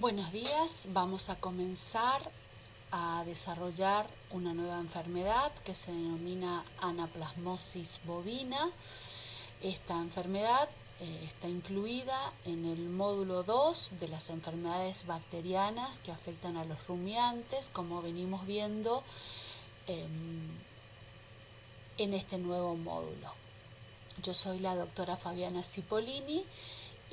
Buenos días, vamos a comenzar a desarrollar una nueva enfermedad que se denomina anaplasmosis bovina. Esta enfermedad está incluida en el módulo 2 de las enfermedades bacterianas que afectan a los rumiantes, como venimos viendo en este nuevo módulo. Yo soy la doctora Fabiana Cipollini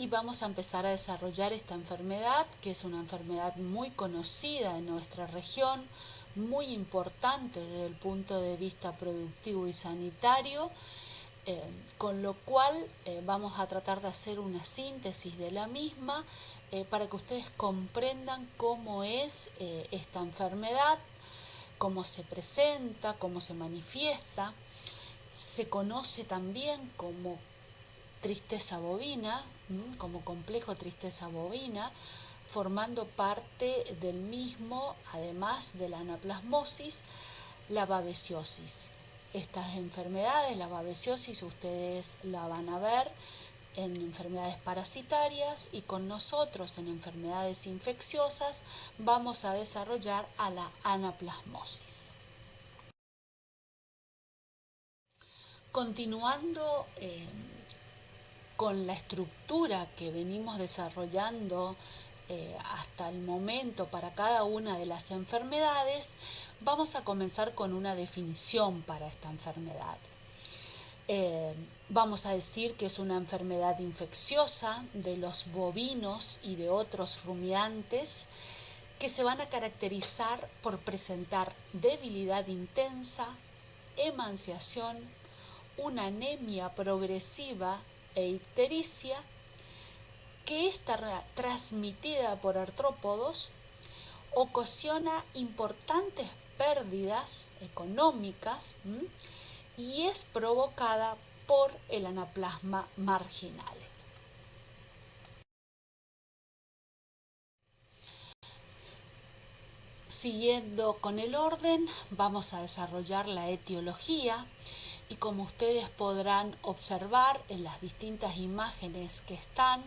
y vamos a empezar a desarrollar esta enfermedad, que es una enfermedad muy conocida en nuestra región, muy importante desde el punto de vista productivo y sanitario, con lo cual vamos a tratar de hacer una síntesis de la misma para que ustedes comprendan cómo es esta enfermedad, cómo se presenta, cómo se manifiesta. Se conoce también como tristeza bovina, como complejo tristeza bovina, formando parte del mismo, además de la anaplasmosis, la babesiosis. Estas enfermedades, la babesiosis, ustedes la van a ver en enfermedades parasitarias, y con nosotros en enfermedades infecciosas vamos a desarrollar a la anaplasmosis. Continuando con la estructura que venimos desarrollando hasta el momento para cada una de las enfermedades, vamos a comenzar con una definición para esta enfermedad. Vamos a decir que es una enfermedad infecciosa de los bovinos y de otros rumiantes que se van a caracterizar por presentar debilidad intensa, emaciación, una anemia progresiva e ictericia, que está transmitida por artrópodos, ocasiona importantes pérdidas económicas y es provocada por el anaplasma marginale. Siguiendo con el orden, vamos a desarrollar la etiología, y como ustedes podrán observar en las distintas imágenes que están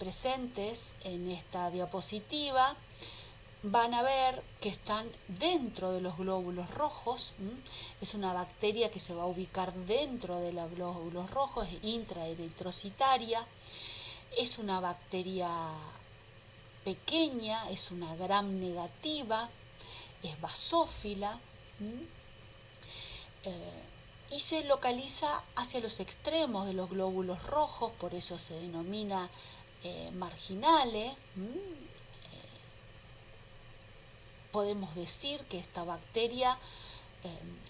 presentes en esta diapositiva, van a ver que están dentro de los glóbulos rojos. Es una bacteria que se va a ubicar dentro de los glóbulos rojos, es intraeritrocitaria. Es una bacteria pequeña, es una gram negativa, es basófila y se localiza hacia los extremos de los glóbulos rojos, por eso se denomina marginale. Podemos decir que esta bacteria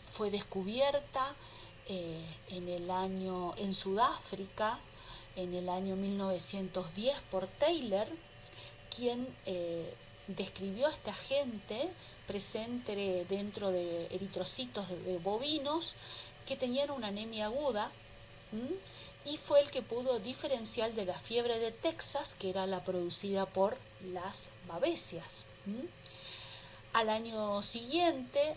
fue descubierta en Sudáfrica en el año 1910 por Taylor, quien describió a este agente presente dentro de eritrocitos de bovinos que tenían una anemia aguda, y fue el que pudo diferenciar de la fiebre de Texas, que era la producida por las babesias. Al año siguiente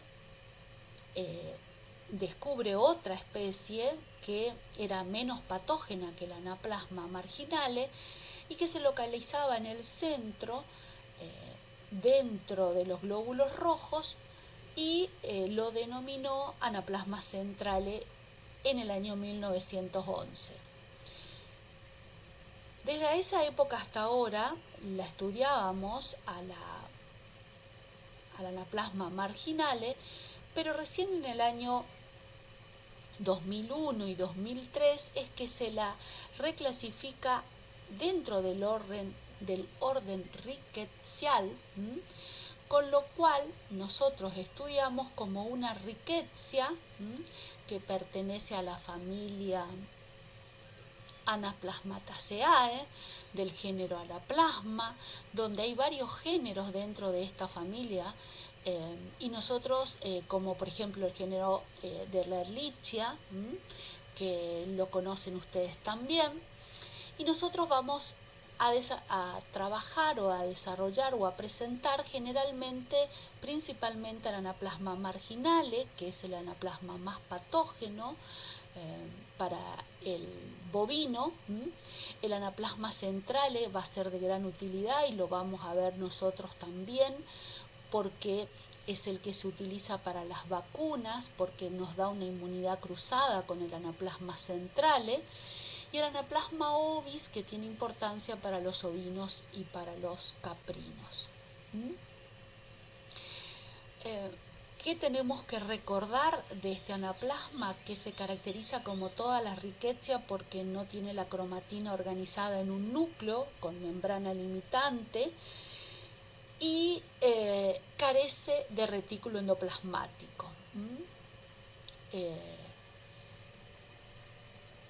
descubre otra especie que era menos patógena que el anaplasma marginale y que se localizaba en el centro, dentro de los glóbulos rojos, y lo denominó anaplasma centrale en el año 1911. Desde esa época hasta ahora la estudiábamos al anaplasma marginale, pero recién en el año 2001 y 2003 es que se la reclasifica dentro del orden rickettsial, con lo cual nosotros estudiamos como una rickettsia que pertenece a la familia Anaplasmataceae, del género Anaplasma, donde hay varios géneros dentro de esta familia, y nosotros, como por ejemplo el género de la Ehrlichia, que lo conocen ustedes también, y nosotros vamos a trabajar o a desarrollar o a presentar principalmente el anaplasma marginale, que es el anaplasma más patógeno, para el bovino. El anaplasma centrale va a ser de gran utilidad y lo vamos a ver nosotros también, porque es el que se utiliza para las vacunas, porque nos da una inmunidad cruzada con el anaplasma centrale, y el anaplasma ovis, que tiene importancia para los ovinos y para los caprinos. ¿Qué tenemos que recordar de este anaplasma? Que se caracteriza como toda la riqueza porque no tiene la cromatina organizada en un núcleo con membrana limitante y carece de retículo endoplasmático.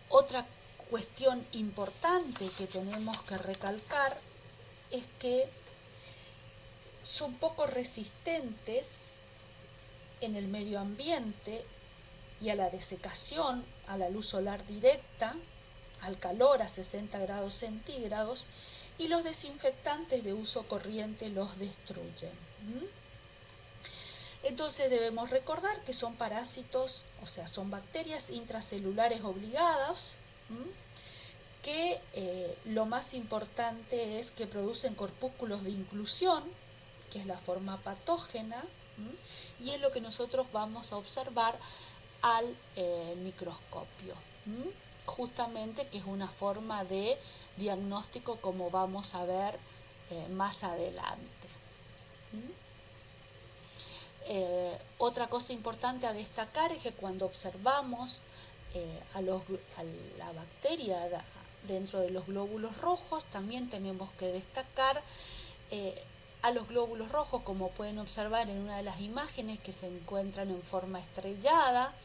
Otra cuestión importante que tenemos que recalcar es que son poco resistentes en el medio ambiente y a la desecación, a la luz solar directa, al calor a 60 grados centígrados, y los desinfectantes de uso corriente los destruyen. Entonces debemos recordar que son parásitos, o sea, son bacterias intracelulares obligadas, que lo más importante es que producen corpúsculos de inclusión, que es la forma patógena, y es lo que nosotros vamos a observar al microscopio, justamente, que es una forma de diagnóstico como vamos a ver más adelante. Otra cosa importante a destacar es que cuando observamos a la bacteria dentro de los glóbulos rojos, también tenemos que destacar a los glóbulos rojos, como pueden observar en una de las imágenes, que se encuentran en forma estrellada.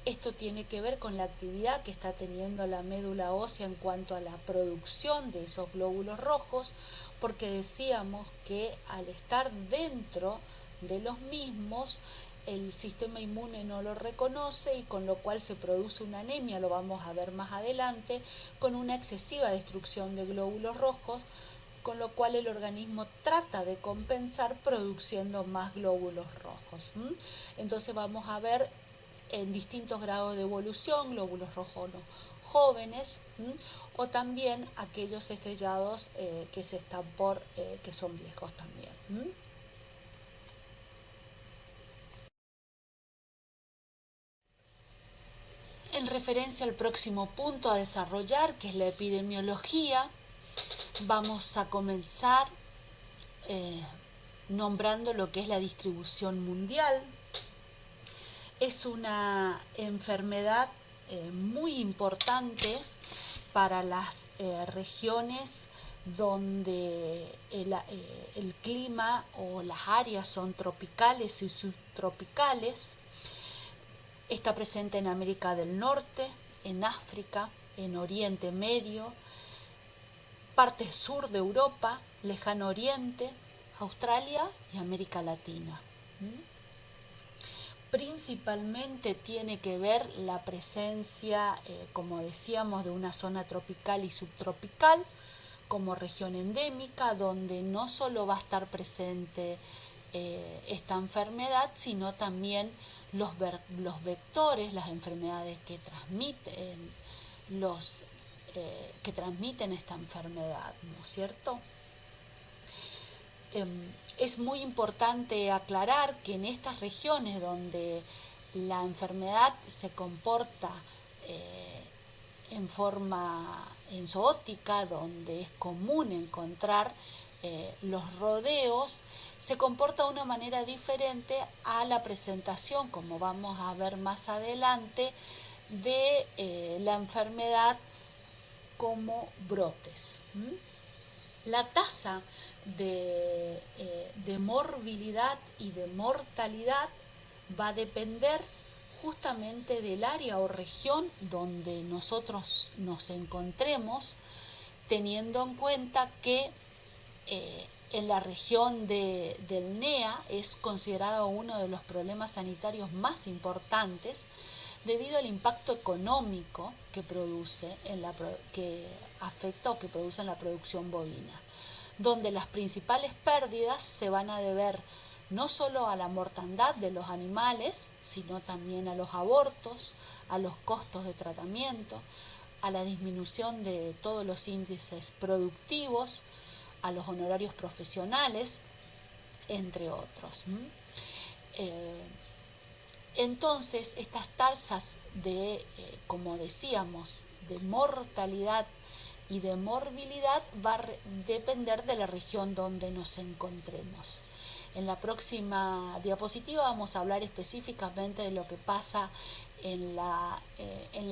Esto tiene que ver con la actividad que está teniendo la médula ósea en cuanto a la producción de esos glóbulos rojos, porque decíamos que al estar dentro de los mismos, el sistema inmune no lo reconoce y con lo cual se produce una anemia, lo vamos a ver más adelante, con una excesiva destrucción de glóbulos rojos, con lo cual el organismo trata de compensar produciendo más glóbulos rojos. Entonces vamos a ver en distintos grados de evolución glóbulos rojos jóvenes, o también aquellos estrellados que se están que son viejos también. En referencia al próximo punto a desarrollar, que es la epidemiología, vamos a comenzar nombrando lo que es la distribución mundial. Es una enfermedad muy importante para las regiones donde el clima o las áreas son tropicales y subtropicales. Está presente en América del Norte, en África, en Oriente Medio, parte sur de Europa, Lejano Oriente, Australia y América Latina. Principalmente tiene que ver la presencia, como decíamos, de una zona tropical y subtropical como región endémica, donde no solo va a estar presente esta enfermedad, sino también los vectores, las enfermedades que transmiten esta enfermedad, ¿no es cierto? Es muy importante aclarar que en estas regiones donde la enfermedad se comporta en forma zoótica, donde es común encontrar los rodeos, se comporta de una manera diferente a la presentación, como vamos a ver más adelante, de la enfermedad como brotes. La tasa de morbilidad y de mortalidad va a depender justamente del área o región donde nosotros nos encontremos, teniendo en cuenta que en la región del NEA es considerado uno de los problemas sanitarios más importantes debido al impacto económico que produce que afecta o que produce en la producción bovina, donde las principales pérdidas se van a deber no solo a la mortandad de los animales, sino también a los abortos, a los costos de tratamiento, a la disminución de todos los índices productivos, a los honorarios profesionales, entre otros. Entonces, estas tasas de, como decíamos, de mortalidad y de morbilidad va a depender de la región donde nos encontremos. En la próxima diapositiva vamos a hablar específicamente de lo que pasa en la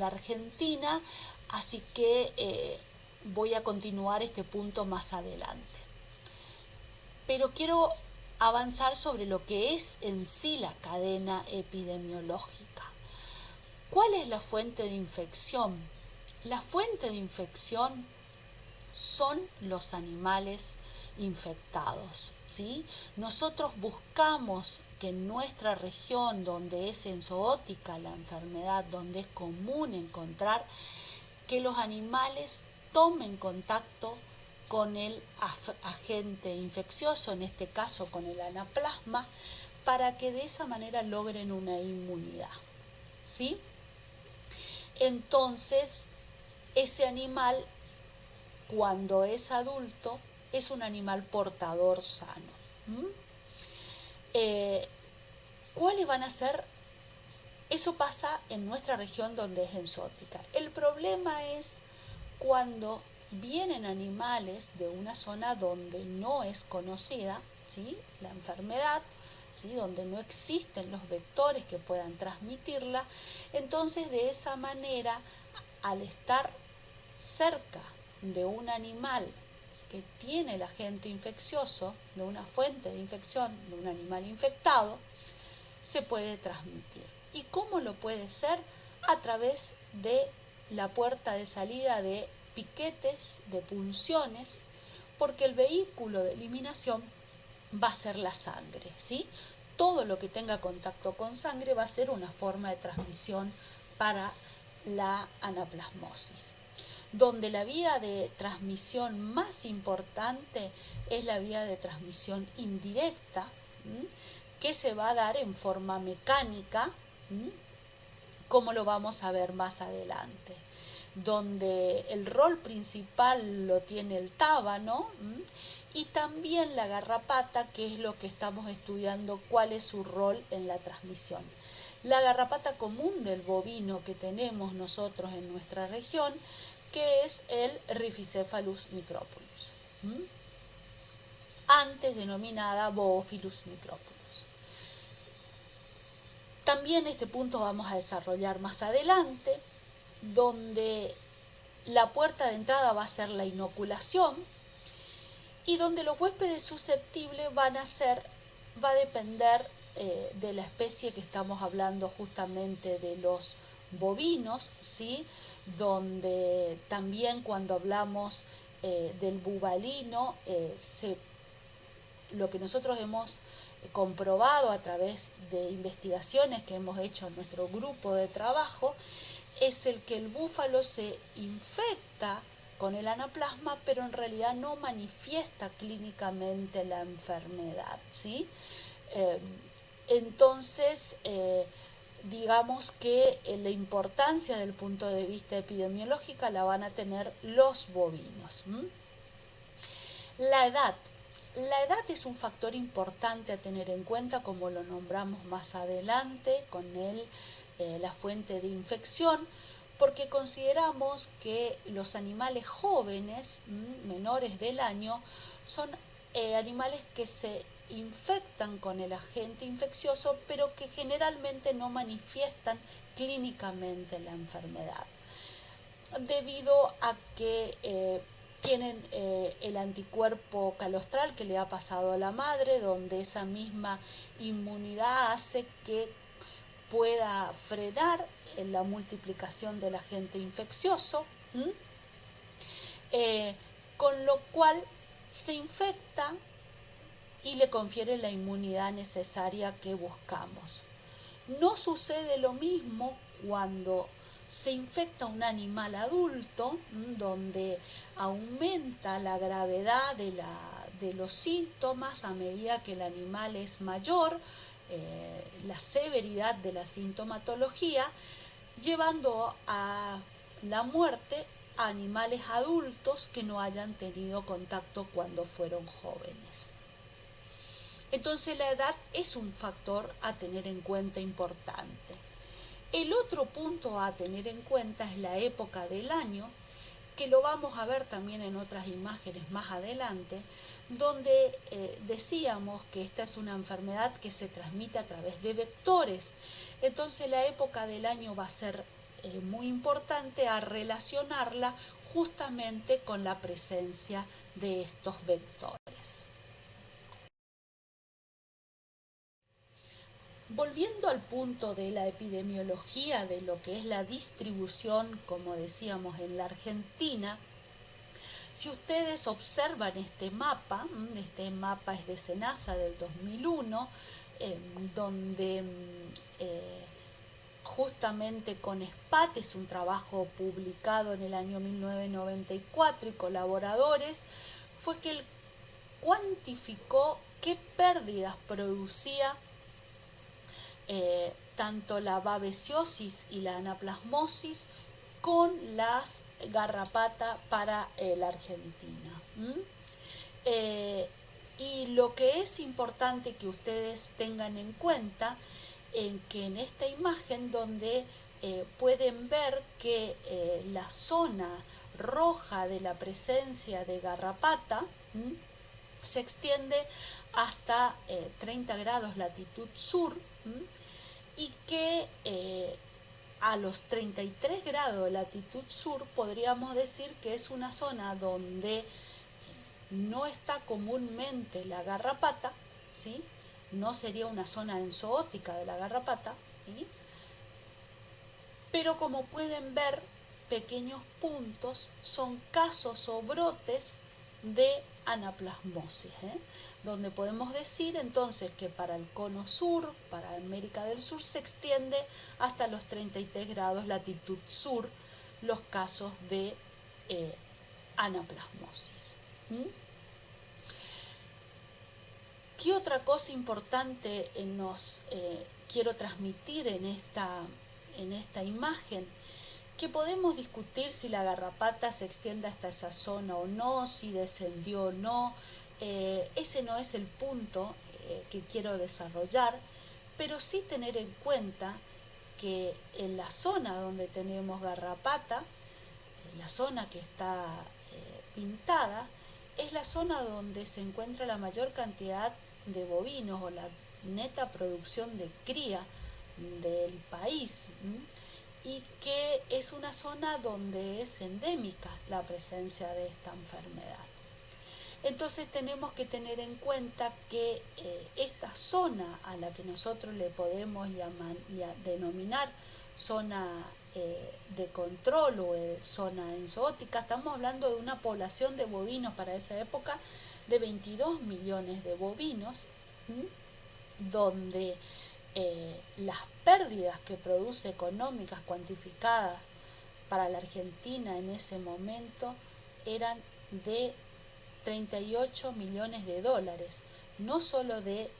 Argentina, así que voy a continuar este punto más adelante. Pero quiero avanzar sobre lo que es en sí la cadena epidemiológica. ¿Cuál es la fuente de infección? La fuente de infección son los animales infectados, ¿sí? Nosotros buscamos que en nuestra región donde es enzootica la enfermedad, donde es común encontrar, que los animales tomen contacto con el agente infeccioso, en este caso con el anaplasma, para que de esa manera logren una inmunidad, ¿sí? Entonces, ese animal, cuando es adulto, es un animal portador sano. ¿Cuáles van a ser? Eso pasa en nuestra región donde es enzootica. El problema es cuando vienen animales de una zona donde no es conocida, ¿sí?, la enfermedad, ¿sí?, donde no existen los vectores que puedan transmitirla. Entonces, de esa manera, al estar cerca de un animal que tiene el agente infeccioso, de una fuente de infección, de un animal infectado, se puede transmitir. ¿Y cómo lo puede ser? A través de la puerta de salida de piquetes, de punciones, porque el vehículo de eliminación va a ser la sangre, ¿sí? Todo lo que tenga contacto con sangre va a ser una forma de transmisión para la anaplasmosis, donde la vía de transmisión más importante es la vía de transmisión indirecta, que se va a dar en forma mecánica, como lo vamos a ver más adelante, donde el rol principal lo tiene el tábano y también la garrapata, que es lo que estamos estudiando, cuál es su rol en la transmisión. La garrapata común del bovino que tenemos nosotros en nuestra región, que es el Rhipicephalus micropolius, antes denominada Boophilus micropolius. También este punto vamos a desarrollar más adelante, donde la puerta de entrada va a ser la inoculación y donde los huéspedes susceptibles va a depender de la especie que estamos hablando, justamente de los bovinos, ¿sí?, donde también cuando hablamos del bubalino, lo que nosotros hemos comprobado a través de investigaciones que hemos hecho en nuestro grupo de trabajo, es el que el búfalo se infecta con el anaplasma, pero en realidad no manifiesta clínicamente la enfermedad, ¿sí? Entonces, digamos que la importancia del punto de vista epidemiológica la van a tener los bovinos. La edad. La edad es un factor importante a tener en cuenta, como lo nombramos más adelante con la fuente de infección, porque consideramos que los animales jóvenes, menores del año, son animales que se infectan con el agente infeccioso, pero que generalmente no manifiestan clínicamente la enfermedad, debido a que tienen el anticuerpo calostral que le ha pasado a la madre, donde esa misma inmunidad hace que pueda frenar la multiplicación del agente infeccioso, con lo cual se infecta y le confiere la inmunidad necesaria que buscamos. No sucede lo mismo cuando se infecta un animal adulto, donde aumenta la gravedad de los síntomas a medida que el animal es mayor, la severidad de la sintomatología, llevando a la muerte a animales adultos que no hayan tenido contacto cuando fueron jóvenes. Entonces la edad es un factor a tener en cuenta importante. El otro punto a tener en cuenta es la época del año, que lo vamos a ver también en otras imágenes más adelante, donde decíamos que esta es una enfermedad que se transmite a través de vectores. Entonces la época del año va a ser muy importante a relacionarla justamente con la presencia de estos vectores. Volviendo al punto de la epidemiología, de lo que es la distribución, como decíamos, en la Argentina, si ustedes observan este mapa es de SENASA del 2001, donde justamente con SPAT, es un trabajo publicado en el año 1994 y colaboradores, fue que él cuantificó qué pérdidas producía tanto la babesiosis y la anaplasmosis con las garrapatas para la Argentina. Y lo que es importante que ustedes tengan en cuenta en que en esta imagen donde pueden ver que la zona roja de la presencia de garrapata se extiende hasta 30 grados latitud sur, y que a los 33 grados de latitud sur podríamos decir que es una zona donde no está comúnmente la garrapata, ¿sí? No sería una zona enzoótica de la garrapata, ¿sí? Pero como pueden ver, pequeños puntos son casos o brotes de anaplasmosis, donde podemos decir entonces que para el cono sur, para América del Sur, se extiende hasta los 33 grados latitud sur los casos de anaplasmosis. ¿Qué otra cosa importante nos quiero transmitir en esta imagen? Que podemos discutir si la garrapata se extiende hasta esa zona o no, si descendió o no. Ese no es el punto que quiero desarrollar, pero sí tener en cuenta que en la zona donde tenemos garrapata, la zona que está pintada, es la zona donde se encuentra la mayor cantidad de bovinos o la neta producción de cría del país, y que es una zona donde es endémica la presencia de esta enfermedad. Entonces tenemos que tener en cuenta que esta zona a la que nosotros le podemos denominar zona de control o zona enzoótica, estamos hablando de una población de bovinos para esa época de 22 millones de bovinos, donde las pérdidas que produce económicas cuantificadas para la Argentina en ese momento eran de 38 millones de dólares, no solo de,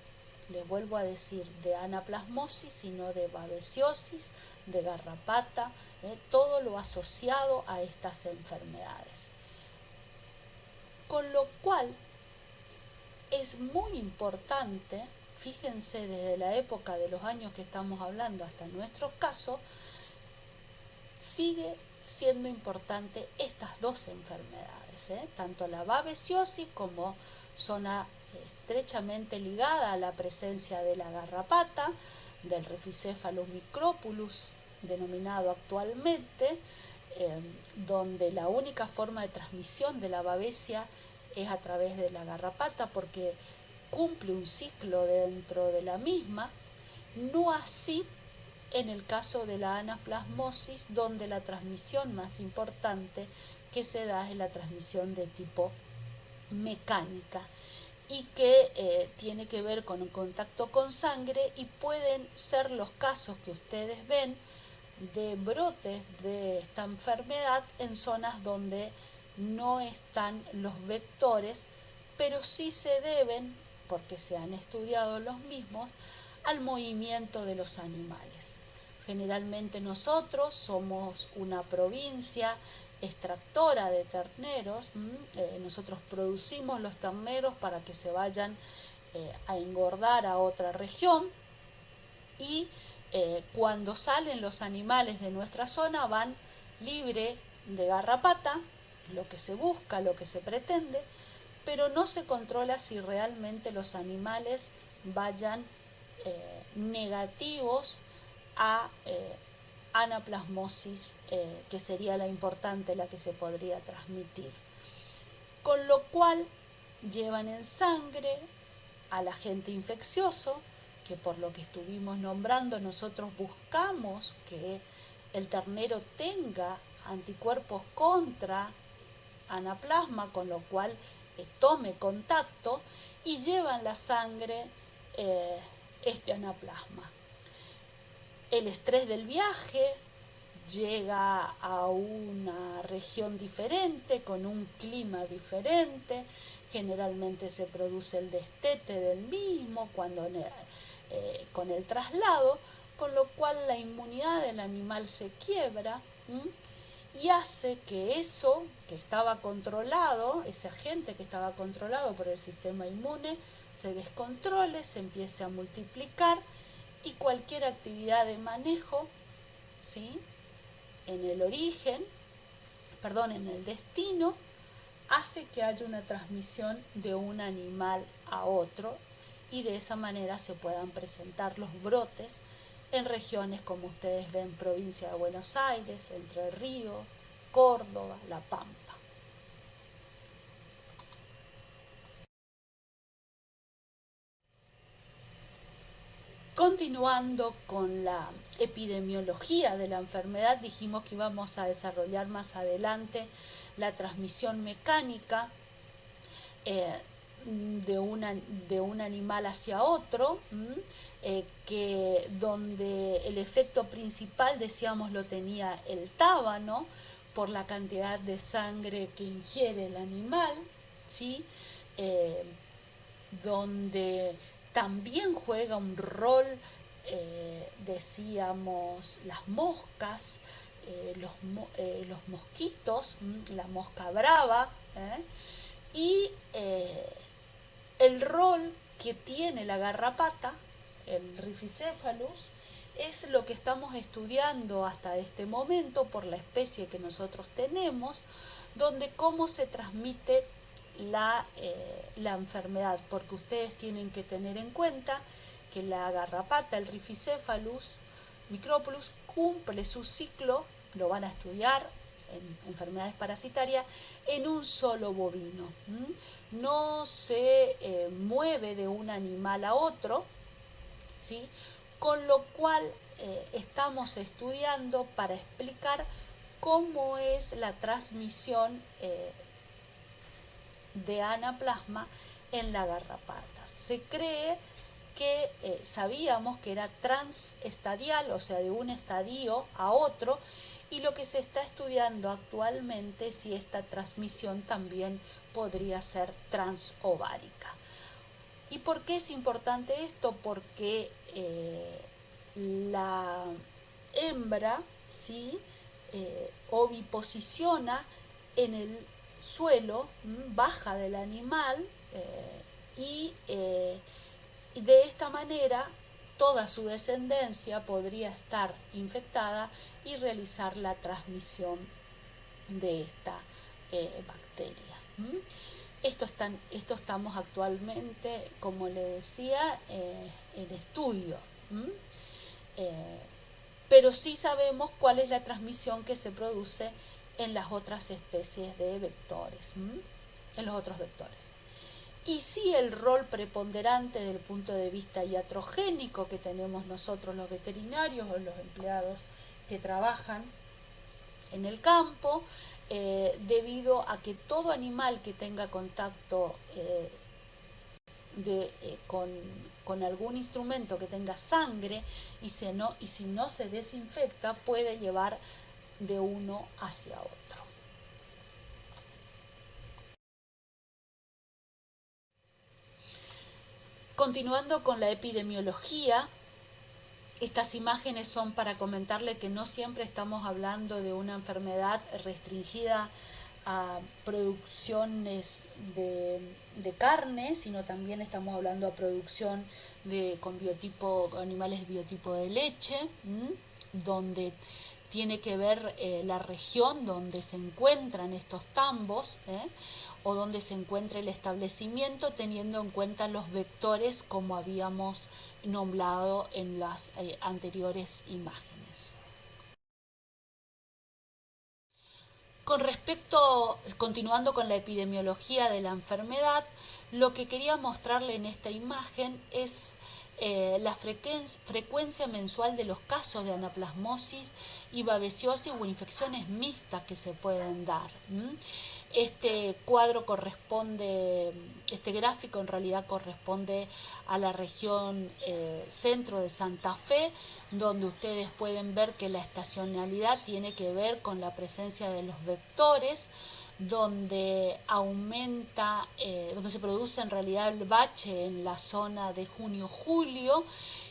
les vuelvo a decir, de anaplasmosis, sino de babesiosis, de garrapata, todo lo asociado a estas enfermedades. Con lo cual es muy importante, fíjense desde la época de los años que estamos hablando hasta nuestro caso, sigue siendo importante estas dos enfermedades, tanto la babesiosis como zona estrechamente ligada a la presencia de la garrapata, del Rhipicephalus micropulus, denominado actualmente, donde la única forma de transmisión de la babesia es a través de la garrapata porque cumple un ciclo dentro de la misma, no así en el caso de la anaplasmosis, donde la transmisión más importante que se da es la transmisión de tipo mecánica y que tiene que ver con un contacto con sangre, y pueden ser los casos que ustedes ven de brotes de esta enfermedad en zonas donde no están los vectores, pero sí se deben, porque se han estudiado los mismos, al movimiento de los animales. Generalmente nosotros somos una provincia extractora de terneros, nosotros producimos los terneros para que se vayan a engordar a otra región, y cuando salen los animales de nuestra zona van libre de garrapata, lo que se busca, lo que se pretende, pero no se controla si realmente los animales vayan negativos a anaplasmosis, que sería la importante, la que se podría transmitir. Con lo cual llevan en sangre al agente infeccioso, que por lo que estuvimos nombrando nosotros buscamos que el ternero tenga anticuerpos contra anaplasma, con lo cual tome contacto y lleva en la sangre este anaplasma. El estrés del viaje llega a una región diferente, con un clima diferente, generalmente se produce el destete del mismo con el traslado, con lo cual la inmunidad del animal se quiebra y hace que eso que estaba controlado, ese agente que estaba controlado por el sistema inmune, se descontrole, se empiece a multiplicar, y cualquier actividad de manejo, ¿sí?, en el origen, en el destino, hace que haya una transmisión de un animal a otro, y de esa manera se puedan presentar los brotes en regiones como ustedes ven, provincia de Buenos Aires, Entre Ríos, Córdoba, La Pampa. Continuando con la epidemiología de la enfermedad, dijimos que íbamos a desarrollar más adelante la transmisión mecánica de un animal hacia otro, donde el efecto principal, decíamos, lo tenía el tábano por la cantidad de sangre que ingiere el animal, ¿sí? Donde también juega un rol, decíamos, las moscas, los mosquitos, la mosca brava, y el rol que tiene la garrapata, el Rhipicephalus, es lo que estamos estudiando hasta este momento por la especie que nosotros tenemos, donde cómo se transmite la enfermedad, porque ustedes tienen que tener en cuenta que la garrapata, el Rhipicephalus micropulus, cumple su ciclo, lo van a estudiar en enfermedades parasitarias, en un solo bovino. No se mueve de un animal a otro, ¿sí? Con lo cual estamos estudiando para explicar cómo es la transmisión de anaplasma en la garrapata. Se cree que sabíamos que era transestadial, o sea, de un estadio a otro, y lo que se está estudiando actualmente es si esta transmisión también podría ser transovárica. ¿Y por qué es importante esto? Porque la hembra, ¿sí?, oviposiciona en el suelo, baja del animal, y de esta manera toda su descendencia podría estar infectada y realizar la transmisión de esta bacteria. Esto estamos actualmente, como le decía, en estudio. Pero sí sabemos cuál es la transmisión que se produce en las otras especies de vectores, en los otros vectores. Y sí, el rol preponderante desde el punto de vista iatrogénico que tenemos nosotros los veterinarios o los empleados que trabajan en el campo, debido a que todo animal que tenga contacto con algún instrumento que tenga sangre y si no se desinfecta puede llevar de uno hacia otro. Continuando con la epidemiología, estas imágenes son para comentarle que no siempre estamos hablando de una enfermedad restringida a producciones de carne, sino también estamos hablando a producción con animales biotipo de leche, donde tiene que ver la región donde se encuentran estos tambos, o donde se encuentra el establecimiento, teniendo en cuenta los vectores como habíamos nombrado en las anteriores imágenes. Continuando con la epidemiología de la enfermedad, lo que quería mostrarle en esta imagen es la frecuencia mensual de los casos de anaplasmosis y babesiosis o infecciones mixtas que se pueden dar. Este gráfico en realidad corresponde a la región centro de Santa Fe, donde ustedes pueden ver que la estacionalidad tiene que ver con la presencia de los vectores, donde donde se produce en realidad el bache en la zona de junio-julio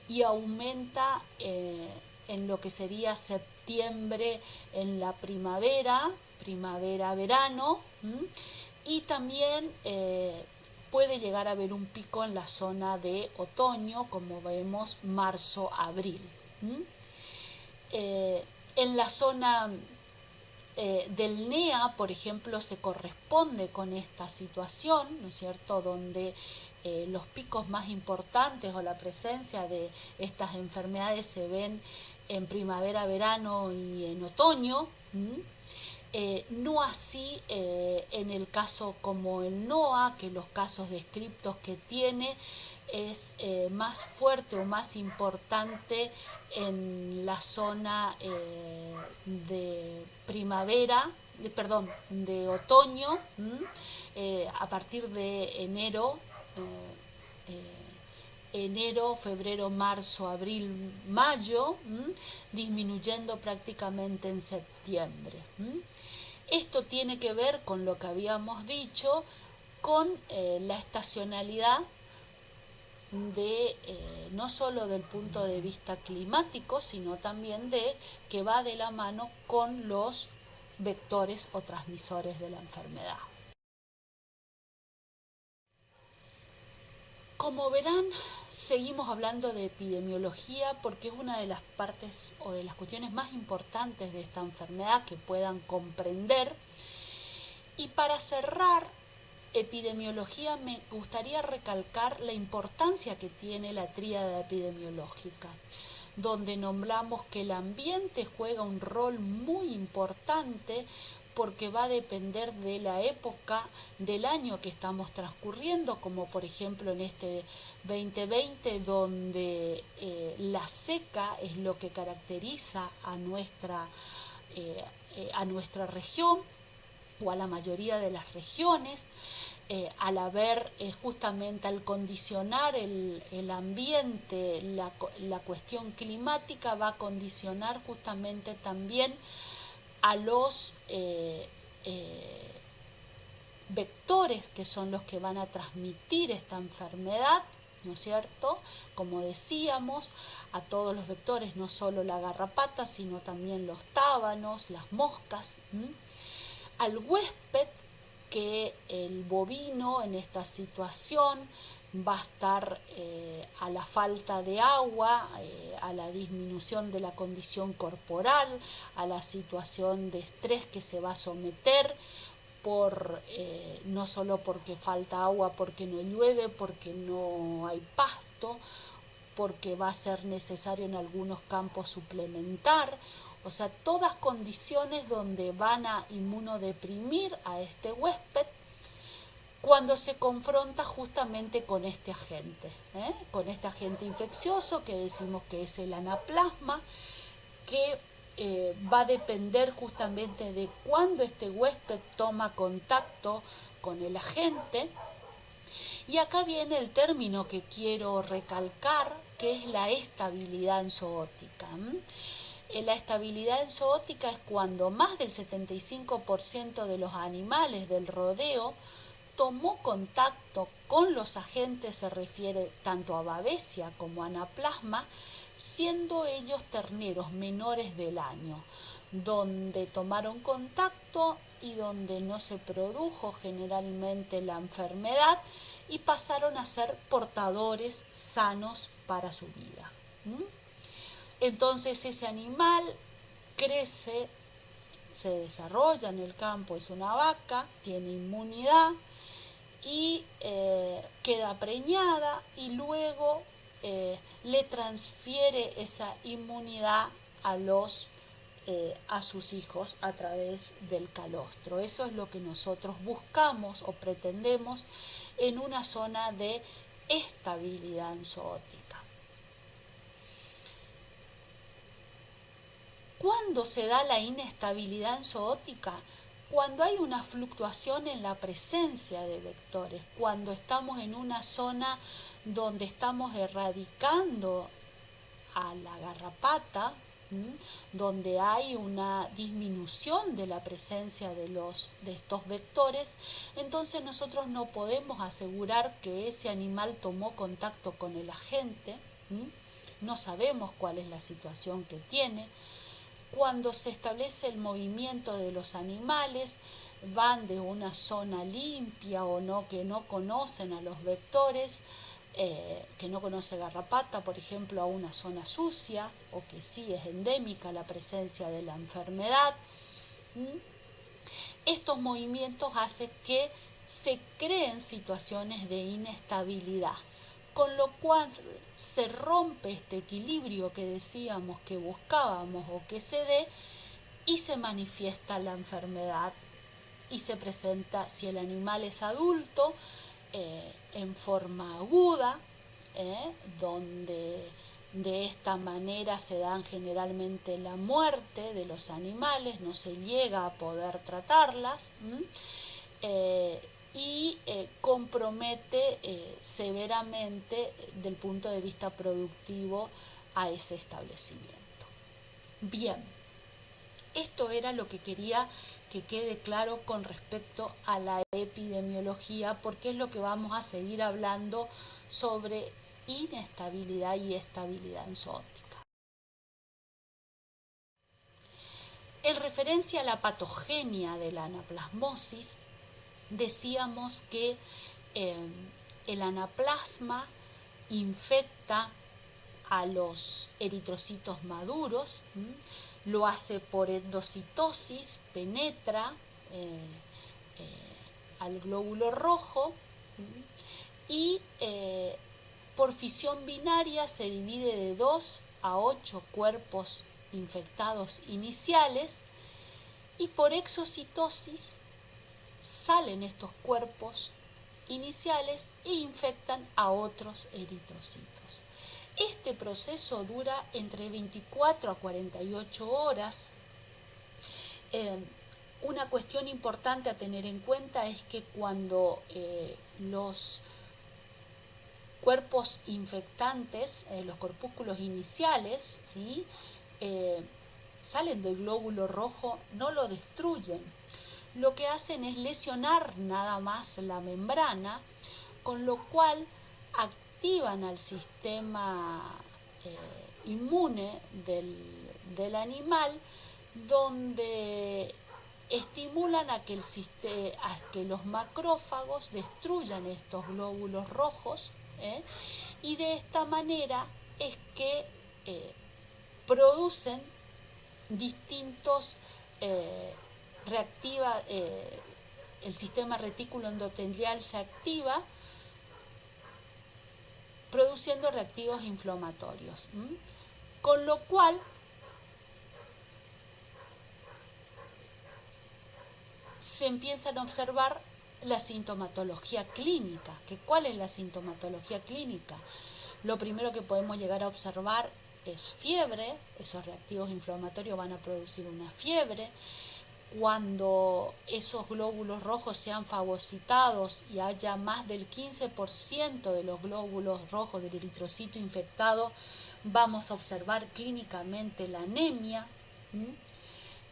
y aumenta en lo que sería septiembre en la primavera-verano, y también puede llegar a haber un pico en la zona de otoño, como vemos marzo-abril. En la zona del NEA, por ejemplo, se corresponde con esta situación, ¿no es cierto?, donde los picos más importantes o la presencia de estas enfermedades se ven en primavera, verano y en otoño. No así en el caso como el NOA, que los casos descriptos que tiene es más fuerte o más importante en la zona de primavera, de otoño, a partir de enero, febrero, marzo, abril, mayo, disminuyendo prácticamente en septiembre. Esto tiene que ver con lo que habíamos dicho, con la estacionalidad no solo del punto de vista climático, sino también que va de la mano con los vectores o transmisores de la enfermedad. Como verán, seguimos hablando de epidemiología porque es una de las partes o de las cuestiones más importantes de esta enfermedad que puedan comprender. Y para cerrar epidemiología, me gustaría recalcar la importancia que tiene la tríada epidemiológica, donde nombramos que el ambiente juega un rol muy importante porque va a depender de la época del año que estamos transcurriendo, como por ejemplo en este 2020, donde la seca es lo que caracteriza a nuestra región, o a la mayoría de las regiones. Justamente al condicionar el ambiente, la cuestión climática va a condicionar justamente también a los vectores que son los que van a transmitir esta enfermedad, ¿no es cierto? Como decíamos, a todos los vectores, no solo la garrapata, sino también los tábanos, las moscas. Al huésped, que el bovino en esta situación va a estar a la falta de agua, a la disminución de la condición corporal, a la situación de estrés que se va a someter no solo porque falta agua, porque no llueve, porque no hay pasto, porque va a ser necesario en algunos campos suplementar. O sea, todas condiciones donde van a inmunodeprimir a este huésped cuando se confronta justamente con este agente infeccioso que decimos que es el anaplasma, que va a depender justamente de cuándo este huésped toma contacto con el agente, Y acá viene el término que quiero recalcar, que es la estabilidad enzootica. La estabilidad enzootica es cuando más del 75% de los animales del rodeo tomó contacto con los agentes, se refiere tanto a Babesia como a Anaplasma, siendo ellos terneros menores del año, donde tomaron contacto y donde no se produjo generalmente la enfermedad y pasaron a ser portadores sanos para su vida. Entonces ese animal crece, se desarrolla en el campo, es una vaca, tiene inmunidad y queda preñada y luego le transfiere esa inmunidad a sus hijos a través del calostro. Eso es lo que nosotros buscamos o pretendemos en una zona de estabilidad enzootica. ¿Cuándo se da la inestabilidad enzootica? Cuando hay una fluctuación en la presencia de vectores, cuando estamos en una zona donde estamos erradicando a la garrapata, donde hay una disminución de la presencia de estos vectores, entonces nosotros no podemos asegurar que ese animal tomó contacto con el agente, no sabemos cuál es la situación que tiene. Cuando se establece el movimiento de los animales, van de una zona limpia o no, que no conocen a los vectores, que no conoce garrapata, por ejemplo, a una zona sucia o que sí es endémica la presencia de la enfermedad. Estos movimientos hacen que se creen situaciones de inestabilidad, con lo cual se rompe este equilibrio que decíamos que buscábamos o que se dé y se manifiesta la enfermedad y se presenta, si el animal es adulto, en forma aguda, donde de esta manera se dan generalmente la muerte de los animales, no se llega a poder tratarlas, y compromete severamente del punto de vista productivo a ese establecimiento. Bien, esto era lo que quería que quede claro con respecto a la epidemiología, porque es lo que vamos a seguir hablando sobre inestabilidad y estabilidad enzootica. En referencia a la patogenia de la anaplasmosis, decíamos que el anaplasma infecta a los eritrocitos maduros, lo hace por endocitosis, penetra al glóbulo rojo y por fisión binaria se divide de 2 a 8 cuerpos infectados iniciales y por exocitosis salen estos cuerpos iniciales e infectan a otros eritrocitos. Este proceso dura entre 24 a 48 horas. Una cuestión importante a tener en cuenta es que cuando los cuerpos infectantes, los corpúsculos iniciales, ¿sí? Salen del glóbulo rojo, no lo destruyen. Lo que hacen es lesionar nada más la membrana, con lo cual activan al sistema inmune del animal, donde estimulan a que los macrófagos destruyan estos glóbulos rojos, y de esta manera es que producen distintos el sistema retículo endotelial se activa produciendo reactivos inflamatorios, con lo cual se empiezan a observar la sintomatología clínica. ¿Cuál es la sintomatología clínica? Lo primero que podemos llegar a observar es fiebre, esos reactivos inflamatorios van a producir una fiebre, Cuando esos glóbulos rojos sean fagocitados y haya más del 15% de los glóbulos rojos del eritrocito infectado, vamos a observar clínicamente la anemia.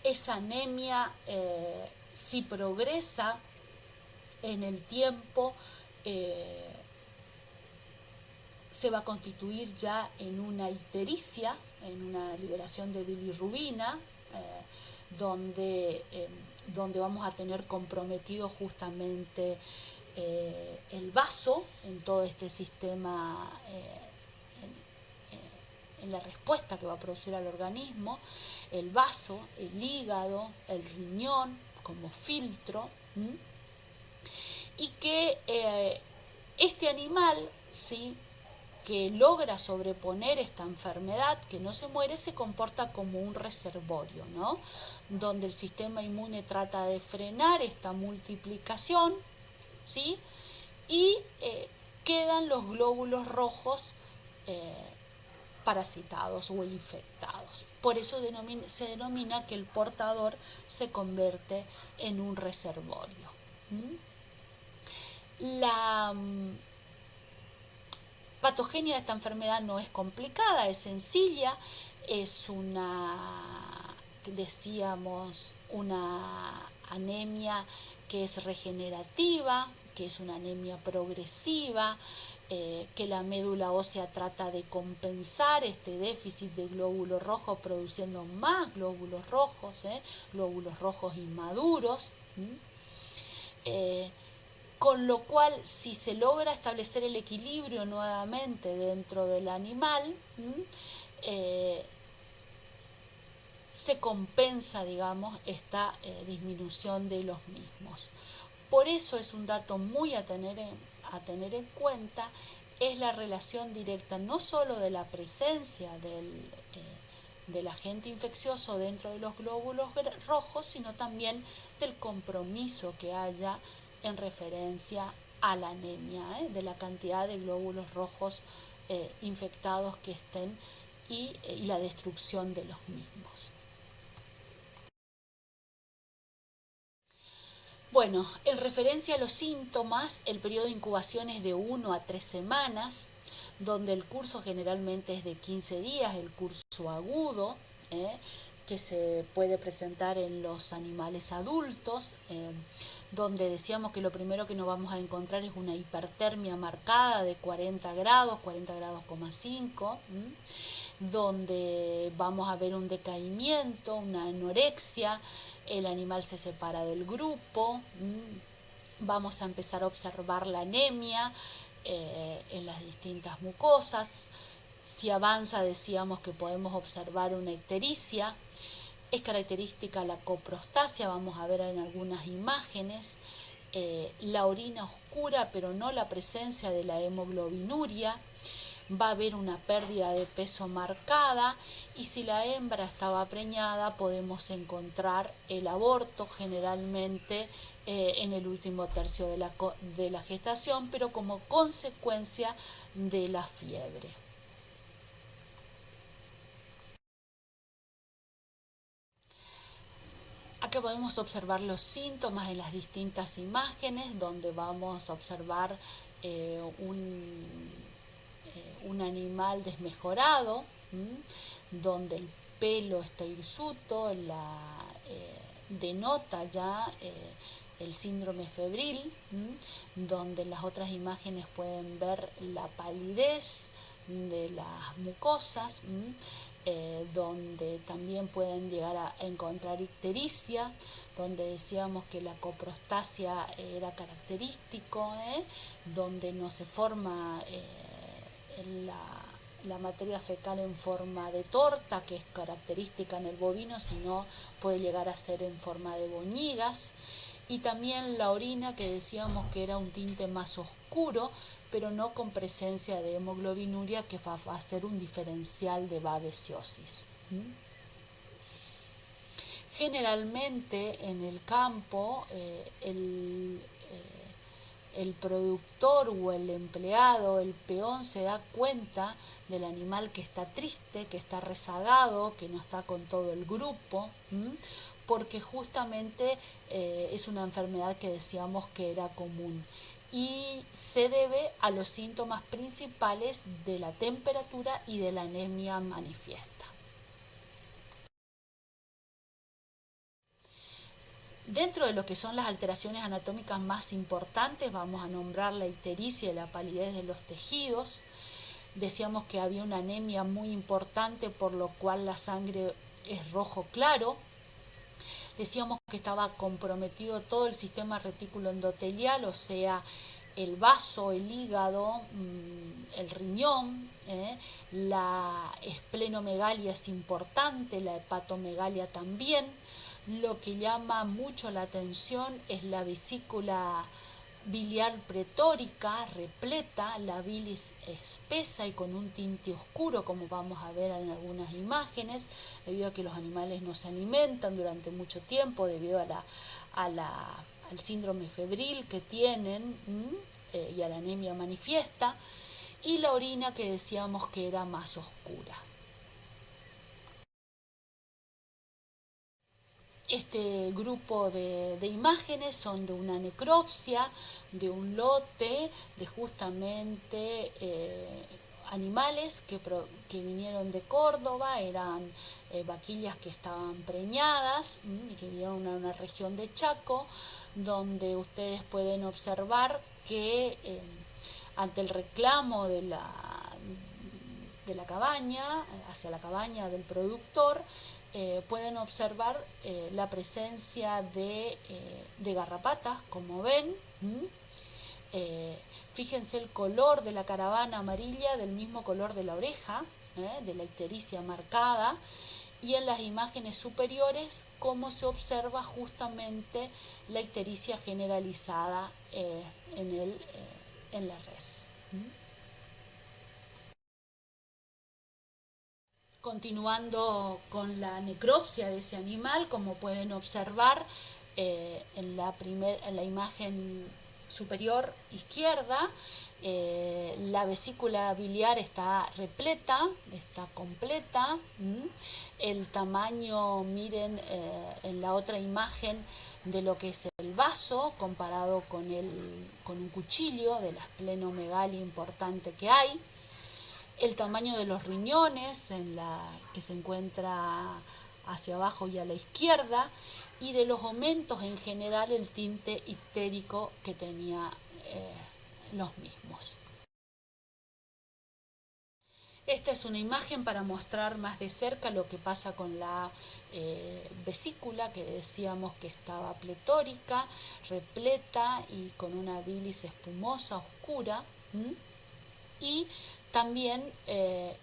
Esa anemia, si progresa en el tiempo, se va a constituir ya en una ictericia, en una liberación de bilirrubina, donde vamos a tener comprometido justamente el vaso en todo este sistema, en la respuesta que va a producir al organismo, el vaso, el hígado, el riñón como filtro, y que este animal, ¿sí?, que logra sobreponer esta enfermedad, que no se muere, se comporta como un reservorio, ¿no?, donde el sistema inmune trata de frenar esta multiplicación, ¿sí?, y quedan los glóbulos rojos parasitados o infectados. Por eso se denomina que el portador se convierte en un reservorio. La patogenia de esta enfermedad no es complicada, es sencilla, es una anemia que es regenerativa, que es una anemia progresiva, que la médula ósea trata de compensar este déficit de glóbulos rojos produciendo más glóbulos rojos inmaduros. Con lo cual, si se logra establecer el equilibrio nuevamente dentro del animal, se compensa, digamos, esta disminución de los mismos. Por eso es un dato muy a tener en cuenta, es la relación directa no solo de la presencia del agente infeccioso dentro de los glóbulos rojos, sino también del compromiso que haya en referencia a la anemia, de la cantidad de glóbulos rojos infectados que estén y la destrucción de los mismos. Bueno, en referencia a los síntomas, el periodo de incubación es de 1 a 3 semanas, donde el curso generalmente es de 15 días, el curso agudo, que se puede presentar en los animales adultos, donde decíamos que lo primero que nos vamos a encontrar es una hipertermia marcada de 40 grados, 40,5 grados, donde vamos a ver un decaimiento, una anorexia, el animal se separa del grupo, vamos a empezar a observar la anemia en las distintas mucosas. Si avanza, decíamos que podemos observar una ictericia. Es característica la coprostasia, vamos a ver en algunas imágenes, la orina oscura, pero no la presencia de la hemoglobinuria. Va a haber una pérdida de peso marcada, y si la hembra estaba preñada podemos encontrar el aborto generalmente en el último tercio de la gestación, pero como consecuencia de la fiebre. Acá podemos observar los síntomas en las distintas imágenes, donde vamos a observar un animal desmejorado, donde el pelo está hirsuto, denota ya el síndrome febril, donde en las otras imágenes pueden ver la palidez de las mucosas, donde también pueden llegar a encontrar ictericia, donde decíamos que la coprostasia era característico, donde no se forma la materia fecal en forma de torta, que es característica en el bovino, sino puede llegar a ser en forma de boñigas, y también la orina, que decíamos que era un tinte más oscuro, pero no con presencia de hemoglobinuria, que va a ser un diferencial de babesiosis. Generalmente en el campo el productor o el empleado, el peón, se da cuenta del animal que está triste, que está rezagado, que no está con todo el grupo, porque justamente es una enfermedad que decíamos que era común y se debe a los síntomas principales de la temperatura y de la anemia manifiesta. Dentro de lo que son las alteraciones anatómicas más importantes, vamos a nombrar la ictericia y la palidez de los tejidos. Decíamos que había una anemia muy importante, por lo cual la sangre es rojo claro. Decíamos que estaba comprometido todo el sistema retículo endotelial, o sea, el vaso, el hígado, el riñón, la esplenomegalia es importante, la hepatomegalia también. Lo que llama mucho la atención es la vesícula biliar pretórica, repleta, la bilis espesa y con un tinte oscuro, como vamos a ver en algunas imágenes, debido a que los animales no se alimentan durante mucho tiempo, debido al síndrome febril que tienen y a la anemia manifiesta, y la orina que decíamos que era más oscura. Este grupo de imágenes son de una necropsia, de un lote, de justamente animales que vinieron de Córdoba, eran vaquillas que estaban preñadas y que vinieron a una región de Chaco, donde ustedes pueden observar que ante el reclamo de la cabaña, hacia la cabaña del productor, pueden observar la presencia de garrapatas, como ven. Fíjense el color de la caravana amarilla, del mismo color de la oreja, de la ictericia marcada, y en las imágenes superiores cómo se observa justamente la ictericia generalizada en la res. Continuando con la necropsia de ese animal, como pueden observar en la imagen superior izquierda, la vesícula biliar está repleta, está completa. El tamaño, miren en la otra imagen, de lo que es el vaso comparado con un cuchillo, de la esplenomegalia importante que hay. El tamaño de los riñones, que se encuentra hacia abajo y a la izquierda, y de los aumentos en general, el tinte ictérico que tenía los mismos. Esta es una imagen para mostrar más de cerca lo que pasa con la vesícula, que decíamos que estaba pletórica, repleta y con una bilis espumosa, oscura. Y también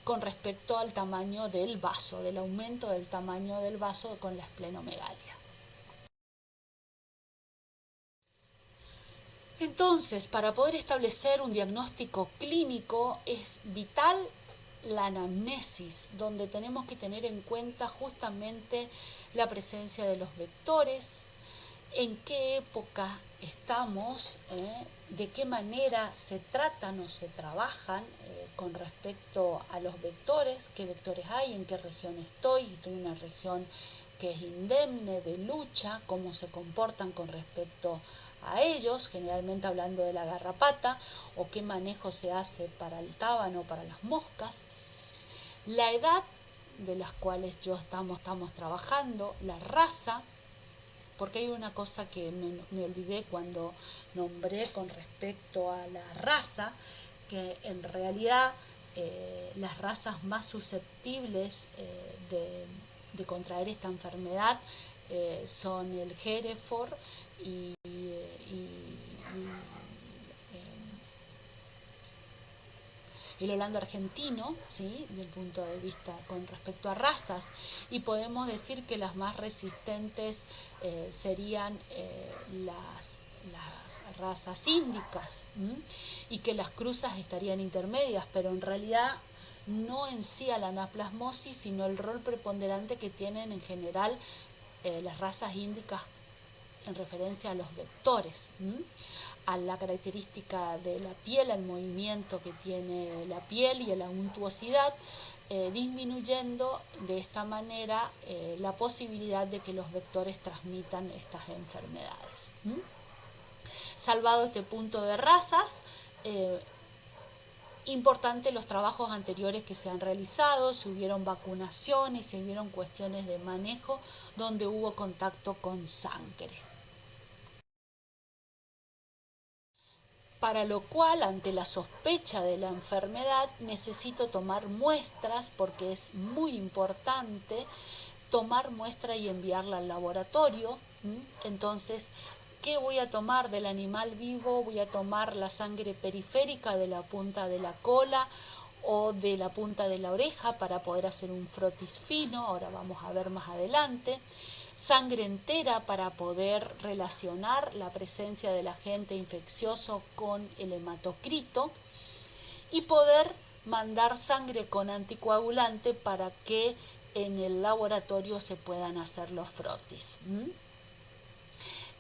con respecto al tamaño del vaso, del aumento del tamaño del vaso con la esplenomegalia. Entonces, para poder establecer un diagnóstico clínico es vital la anamnesis, donde tenemos que tener en cuenta justamente la presencia de los vectores, en qué época estamos, de qué manera se tratan o se trabajan con respecto a los vectores, qué vectores hay, en qué región estoy en una región que es indemne, de lucha, cómo se comportan con respecto a ellos, generalmente hablando de la garrapata, o qué manejo se hace para el tábano, para las moscas, la edad de las cuales estamos trabajando, la raza, porque hay una cosa que me olvidé cuando nombré con respecto a la raza, que en realidad las razas más susceptibles de contraer esta enfermedad son el Hereford y el holando argentino, ¿sí?, desde el punto de vista con respecto a razas, y podemos decir que las más resistentes serían las razas índicas, y que las cruzas estarían intermedias, pero en realidad no en sí a la anaplasmosis, sino el rol preponderante que tienen en general las razas índicas en referencia a los vectores. a la característica de la piel, al movimiento que tiene la piel y a la untuosidad, disminuyendo de esta manera la posibilidad de que los vectores transmitan estas enfermedades. Salvado este punto de razas, importante los trabajos anteriores que se han realizado, se hubieron vacunaciones, se hubieron cuestiones de manejo donde hubo contacto con sangre. Para lo cual, ante la sospecha de la enfermedad, necesito tomar muestras, porque es muy importante tomar muestra y enviarla al laboratorio. Entonces, ¿qué voy a tomar del animal vivo? Voy a tomar la sangre periférica de la punta de la cola o de la punta de la oreja para poder hacer un frotis fino, ahora vamos a ver más adelante. Sangre entera para poder relacionar la presencia del agente infeccioso con el hematocrito y poder mandar sangre con anticoagulante para que en el laboratorio se puedan hacer los frotis.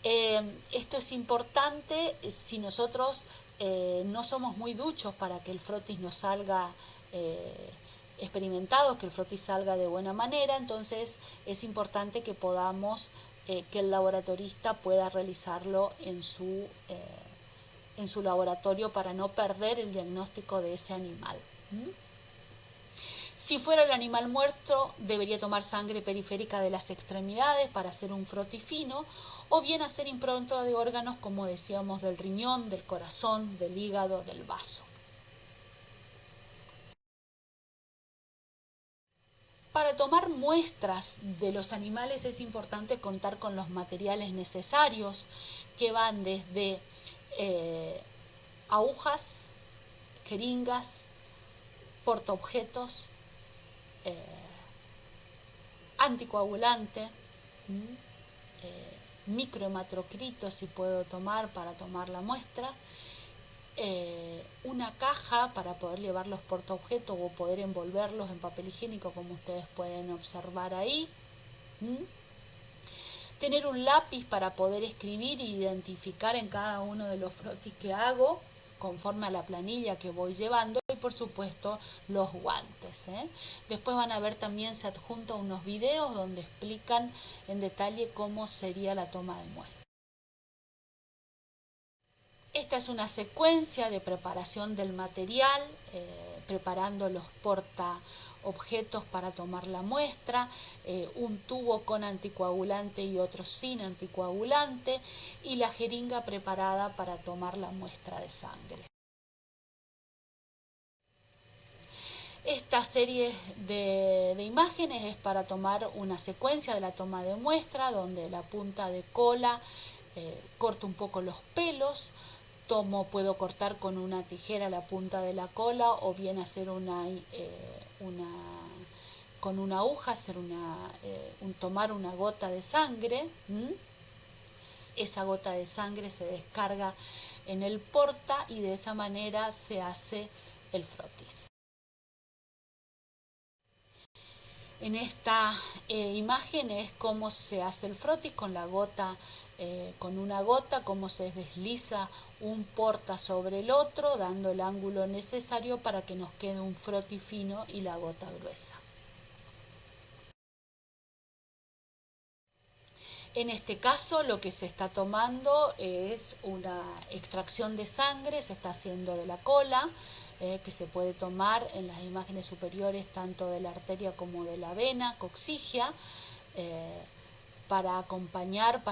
Esto es importante si nosotros no somos muy duchos para que el frotis nos salga experimentados, que el frotis salga de buena manera, entonces es importante que podamos, que el laboratorista pueda realizarlo en su laboratorio para no perder el diagnóstico de ese animal. Si fuera el animal muerto, debería tomar sangre periférica de las extremidades para hacer un frotis fino, o bien hacer impronta de órganos, como decíamos, del riñón, del corazón, del hígado, del vaso. Para tomar muestras de los animales es importante contar con los materiales necesarios, que van desde agujas, jeringas, portaobjetos, anticoagulante, microhematocrito si puedo tomar para tomar la muestra, una caja para poder llevar los portaobjetos o poder envolverlos en papel higiénico, como ustedes pueden observar ahí. Tener un lápiz para poder escribir e identificar en cada uno de los frotis que hago conforme a la planilla que voy llevando, y por supuesto los guantes. Después van a ver también, se adjunta unos videos donde explican en detalle cómo sería la toma de muestra. Esta es una secuencia de preparación del material, preparando los portaobjetos para tomar la muestra, un tubo con anticoagulante y otro sin anticoagulante, y la jeringa preparada para tomar la muestra de sangre. Esta serie de imágenes es para tomar una secuencia de la toma de muestra, donde la punta de cola corto un poco los pelos, puedo cortar con una tijera la punta de la cola, o bien hacer con una aguja, hacer tomar una gota de sangre. Esa gota de sangre se descarga en el porta y de esa manera se hace el frotis. En esta imagen es cómo se hace el frotis con la gota, con una gota, cómo se desliza un porta sobre el otro, dando el ángulo necesario para que nos quede un frotis fino y la gota gruesa. En este caso lo que se está tomando es una extracción de sangre, se está haciendo de la cola, que se puede tomar en las imágenes superiores tanto de la arteria como de la vena coccigia, para acompañar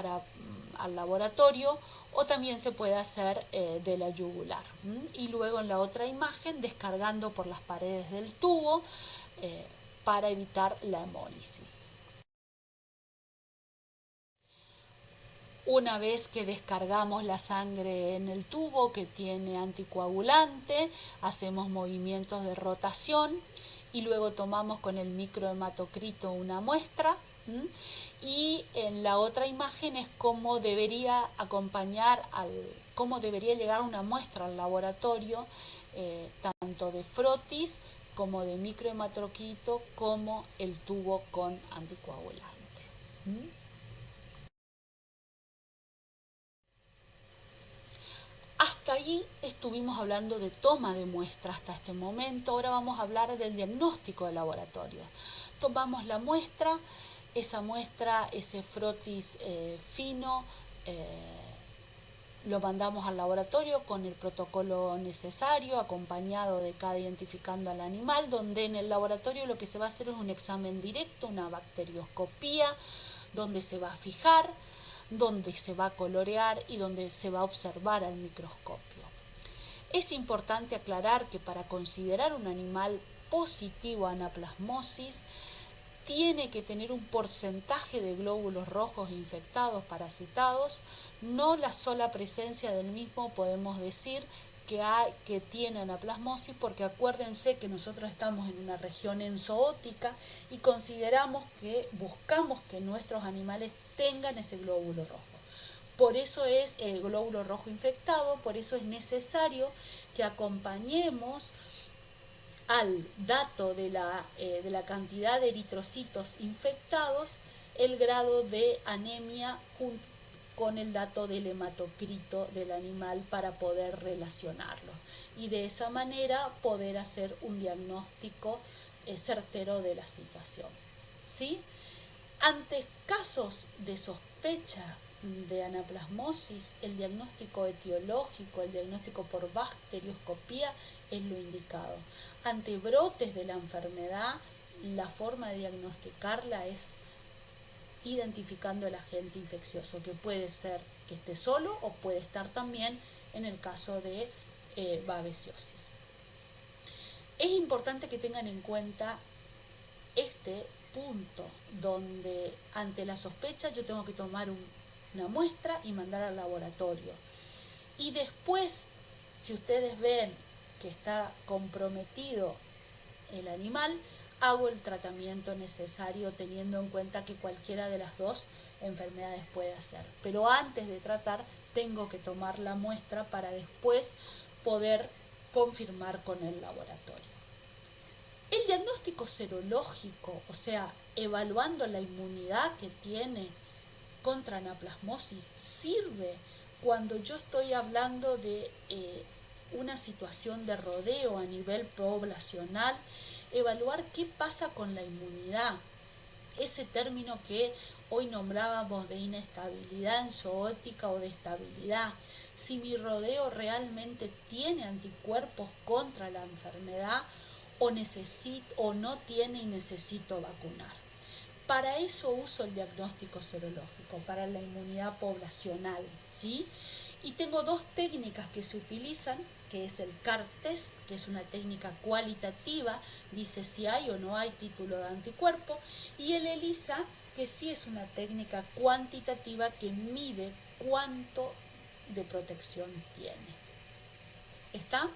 al laboratorio, o también se puede hacer de la yugular. Y luego en la otra imagen descargando por las paredes del tubo para evitar la hemólisis. Una vez que descargamos la sangre en el tubo que tiene anticoagulante, hacemos movimientos de rotación y luego tomamos con el microhematocrito una muestra. Y en la otra imagen es cómo debería cómo debería llegar una muestra al laboratorio, tanto de frotis como de microhematocrito, como el tubo con anticoagulante. Y estuvimos hablando de toma de muestra hasta este momento. Ahora vamos a hablar del diagnóstico de laboratorio. Tomamos la muestra, esa muestra, ese frotis fino, lo mandamos al laboratorio con el protocolo necesario, acompañado de cada identificando al animal, donde en el laboratorio lo que se va a hacer es un examen directo, una bacterioscopía, donde se va a fijar, donde se va a colorear y donde se va a observar al microscopio. Es importante aclarar que para considerar un animal positivo a anaplasmosis, tiene que tener un porcentaje de glóbulos rojos infectados, parasitados, no la sola presencia del mismo podemos decir que tiene anaplasmosis, porque acuérdense que nosotros estamos en una región enzoótica y buscamos que nuestros animales tengan ese glóbulo rojo. Por eso es el glóbulo rojo infectado, por eso es necesario que acompañemos al dato de la cantidad de eritrocitos infectados, el grado de anemia con el dato del hematocrito del animal para poder relacionarlo y de esa manera poder hacer un diagnóstico certero de la situación. ¿Sí? Ante casos de sospecha de anaplasmosis, el diagnóstico etiológico, el diagnóstico por bacterioscopía es lo indicado. Ante brotes de la enfermedad, la forma de diagnosticarla es identificando el agente infeccioso, que puede ser que esté solo o puede estar también en el caso de babesiosis. Es importante que tengan en cuenta este punto donde ante la sospecha yo tengo que tomar una muestra y mandar al laboratorio. Y después, si ustedes ven que está comprometido el animal, hago el tratamiento necesario teniendo en cuenta que cualquiera de las dos enfermedades puede hacer. Pero antes de tratar tengo que tomar la muestra para después poder confirmar con el laboratorio. El diagnóstico serológico, o sea, evaluando la inmunidad que tiene contra anaplasmosis, sirve cuando yo estoy hablando de una situación de rodeo a nivel poblacional, evaluar qué pasa con la inmunidad, ese término que hoy nombrábamos de inestabilidad enzoótica o de estabilidad, si mi rodeo realmente tiene anticuerpos contra la enfermedad o no tiene y necesito vacunar. Para eso uso el diagnóstico serológico, para la inmunidad poblacional, ¿sí? Y tengo dos técnicas que se utilizan, que es el CAR-test, que es una técnica cualitativa, dice si hay o no hay título de anticuerpo, y el ELISA, que sí es una técnica cuantitativa que mide cuánto de protección tiene. ¿Está?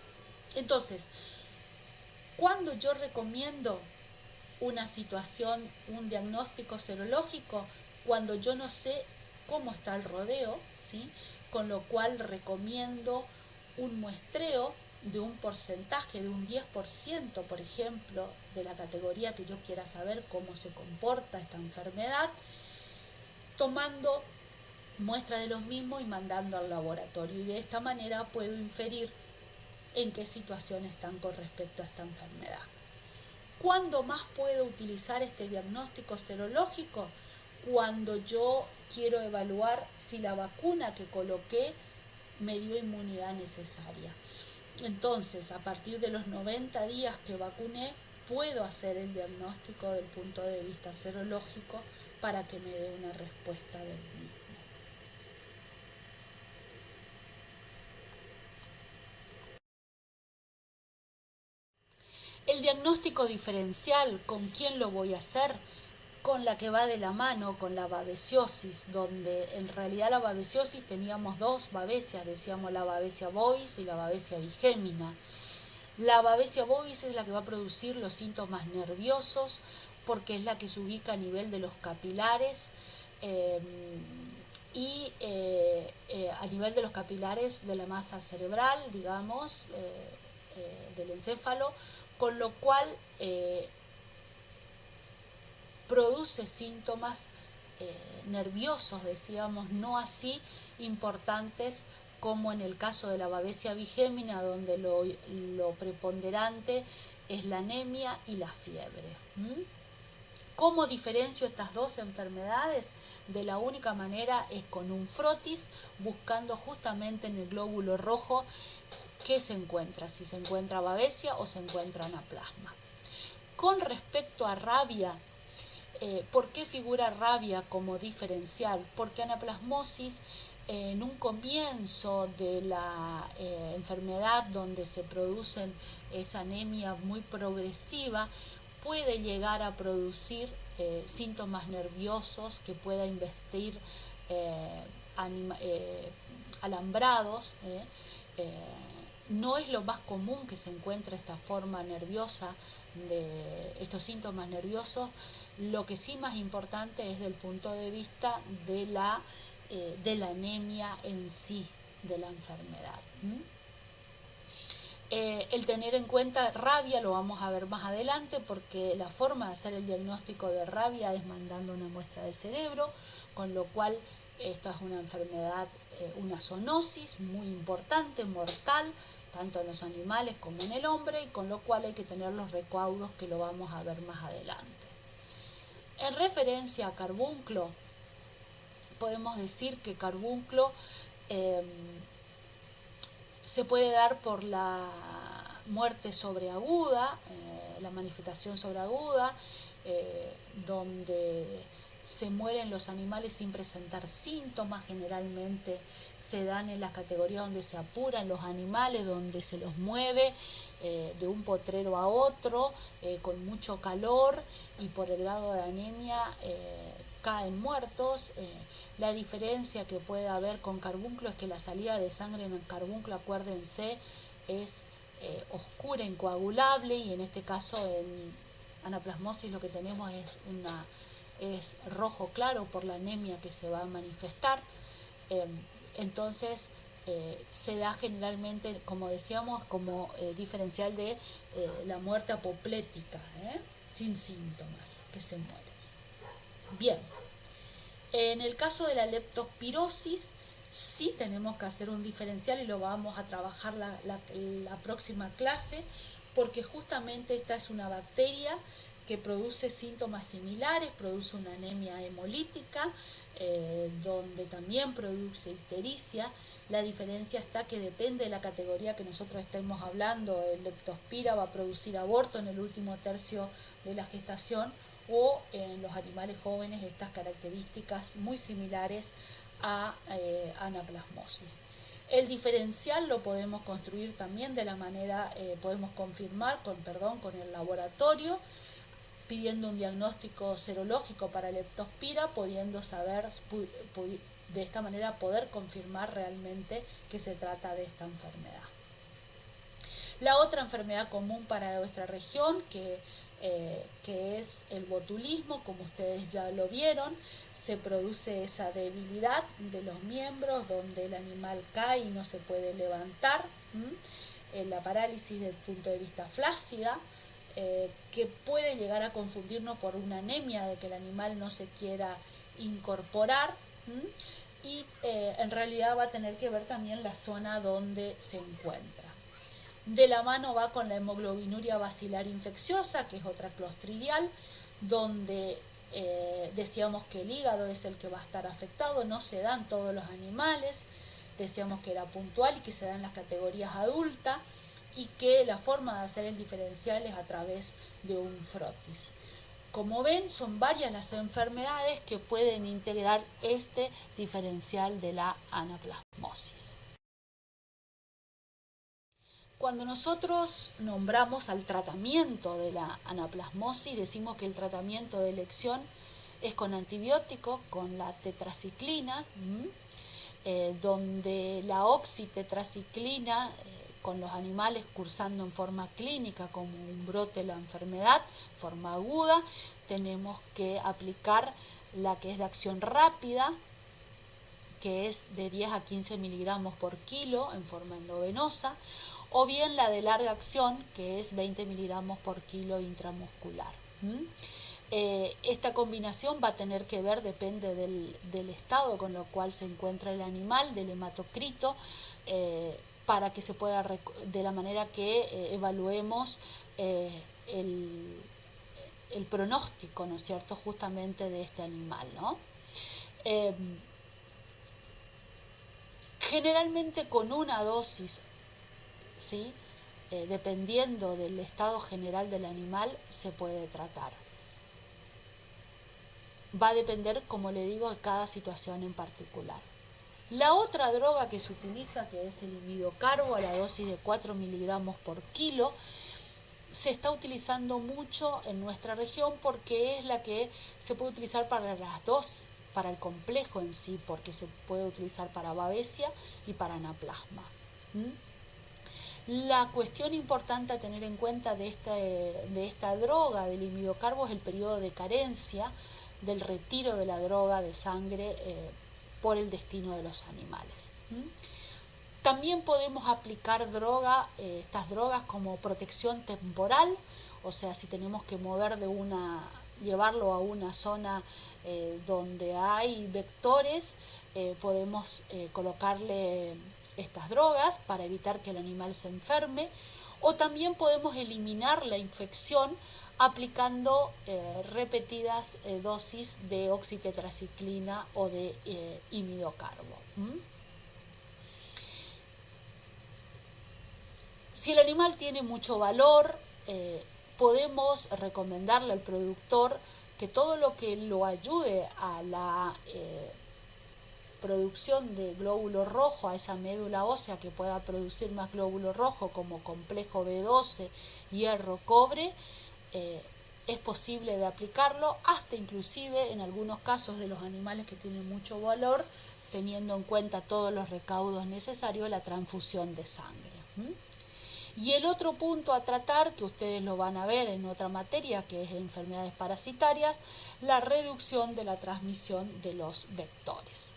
Entonces, cuando yo recomiendo una situación, un diagnóstico serológico, cuando yo no sé cómo está el rodeo, ¿sí? Con lo cual recomiendo un muestreo de un porcentaje, de un 10%, por ejemplo, de la categoría que yo quiera saber cómo se comporta esta enfermedad, tomando muestra de los mismos y mandando al laboratorio. Y de esta manera puedo inferir en qué situación están con respecto a esta enfermedad. ¿Cuándo más puedo utilizar este diagnóstico serológico? Cuando yo quiero evaluar si la vacuna que coloqué me dio inmunidad necesaria. Entonces, a partir de los 90 días que vacuné, puedo hacer el diagnóstico del punto de vista serológico para que me dé una respuesta del mismo. El diagnóstico diferencial, ¿con quién lo voy a hacer? Con la que va de la mano, con la babesiosis, donde en realidad la babesiosis teníamos dos babesias, decíamos la babesia bovis y la babesia bigémina. La babesia bovis es la que va a producir los síntomas nerviosos, porque es la que se ubica a nivel de los capilares a nivel de los capilares de la masa cerebral, digamos, del encéfalo, con lo cual produce síntomas nerviosos, decíamos, no así importantes como en el caso de la Babesia bigémina, donde lo preponderante es la anemia y la fiebre. ¿Cómo diferencio estas dos enfermedades? De la única manera es con un frotis, buscando justamente en el glóbulo rojo qué se encuentra, si se encuentra babesia o se encuentra anaplasma. Con respecto a rabia, ¿por qué figura rabia como diferencial? Porque anaplasmosis en un comienzo de la enfermedad, donde se producen esa anemia muy progresiva, puede llegar a producir síntomas nerviosos que pueda investir alambrados. No es lo más común que se encuentre esta forma nerviosa de estos síntomas nerviosos. Lo que sí más importante es desde el punto de vista de la anemia en sí de la enfermedad. El tener en cuenta rabia lo vamos a ver más adelante, porque la forma de hacer el diagnóstico de rabia es mandando una muestra de cerebro, con lo cual esta es una enfermedad, una zoonosis muy importante, mortal, tanto en los animales como en el hombre, y con lo cual hay que tener los recaudos que lo vamos a ver más adelante. En referencia a carbunclo, podemos decir que carbunclo se puede dar por la muerte sobreaguda, la manifestación sobreaguda, donde se mueren los animales sin presentar síntomas. Generalmente se dan en las categorías donde se apuran los animales, donde se los mueve de un potrero a otro con mucho calor, y por el grado de anemia caen muertos. La diferencia que puede haber con carbunclo es que la salida de sangre en el carbunclo, acuérdense, es oscura, incoagulable, y en este caso en anaplasmosis lo que tenemos es rojo claro por la anemia que se va a manifestar. Entonces se da generalmente, como decíamos, como diferencial de la muerte apoplética, sin síntomas, que se muere. Bien, en el caso de la leptospirosis sí tenemos que hacer un diferencial, y lo vamos a trabajar la próxima clase, porque justamente esta es una bacteria que produce síntomas similares, produce una anemia hemolítica, donde también produce ictericia. La diferencia está que depende de la categoría que nosotros estemos hablando. El leptospira va a producir aborto en el último tercio de la gestación, o en los animales jóvenes estas características muy similares a anaplasmosis. El diferencial lo podemos construir también de la manera, podemos confirmar con el laboratorio, pidiendo un diagnóstico serológico para leptospira, pudiendo saber, de esta manera poder confirmar realmente que se trata de esta enfermedad. La otra enfermedad común para nuestra región, que es el botulismo, como ustedes ya lo vieron, se produce esa debilidad de los miembros, donde el animal cae y no se puede levantar, la parálisis desde el punto de vista flácida, que puede llegar a confundirnos por una anemia de que el animal no se quiera incorporar, y en realidad va a tener que ver también la zona donde se encuentra. De la mano va con la hemoglobinuria basilar infecciosa, que es otra clostridial, donde decíamos que el hígado es el que va a estar afectado. No se dan todos los animales, decíamos que era puntual y que se da en las categorías adultas, y que la forma de hacer el diferencial es a través de un frotis. Como ven, son varias las enfermedades que pueden integrar este diferencial de la anaplasmosis. Cuando nosotros nombramos al tratamiento de la anaplasmosis, decimos que el tratamiento de elección es con antibiótico, con la tetraciclina, donde la oxitetraciclina, con los animales cursando en forma clínica como un brote de la enfermedad, forma aguda, tenemos que aplicar la que es de acción rápida, que es de 10 a 15 miligramos por kilo en forma endovenosa, o bien la de larga acción, que es 20 miligramos por kilo intramuscular. Esta combinación va a tener que ver, depende del estado con lo cual se encuentra el animal, del hematocrito, para que se pueda, de la manera que evaluemos el pronóstico, ¿no es cierto?, justamente de este animal, ¿no? Generalmente con una dosis, ¿sí?, dependiendo del estado general del animal, se puede tratar. Va a depender, como le digo, de cada situación en particular. La otra droga que se utiliza, que es el imidocarbo, a la dosis de 4 miligramos por kilo, se está utilizando mucho en nuestra región porque es la que se puede utilizar para las dos, para el complejo en sí, porque se puede utilizar para babesia y para anaplasma. La cuestión importante a tener en cuenta de esta droga, del imidocarbo, es el periodo de carencia del retiro de la droga de sangre por el destino de los animales. También podemos aplicar estas drogas como protección temporal, o sea, si tenemos que llevarlo a una zona donde hay vectores, podemos colocarle estas drogas para evitar que el animal se enferme, o también podemos eliminar la infección aplicando repetidas dosis de oxitetraciclina o de imidocarbo. Si el animal tiene mucho valor, podemos recomendarle al productor que todo lo que lo ayude a la producción de glóbulo rojo, a esa médula ósea que pueda producir más glóbulo rojo, como complejo B12, hierro, cobre, es posible de aplicarlo, hasta inclusive en algunos casos de los animales que tienen mucho valor, teniendo en cuenta todos los recaudos necesarios, la transfusión de sangre. Y el otro punto a tratar, que ustedes lo van a ver en otra materia, que es enfermedades parasitarias, la reducción de la transmisión de los vectores.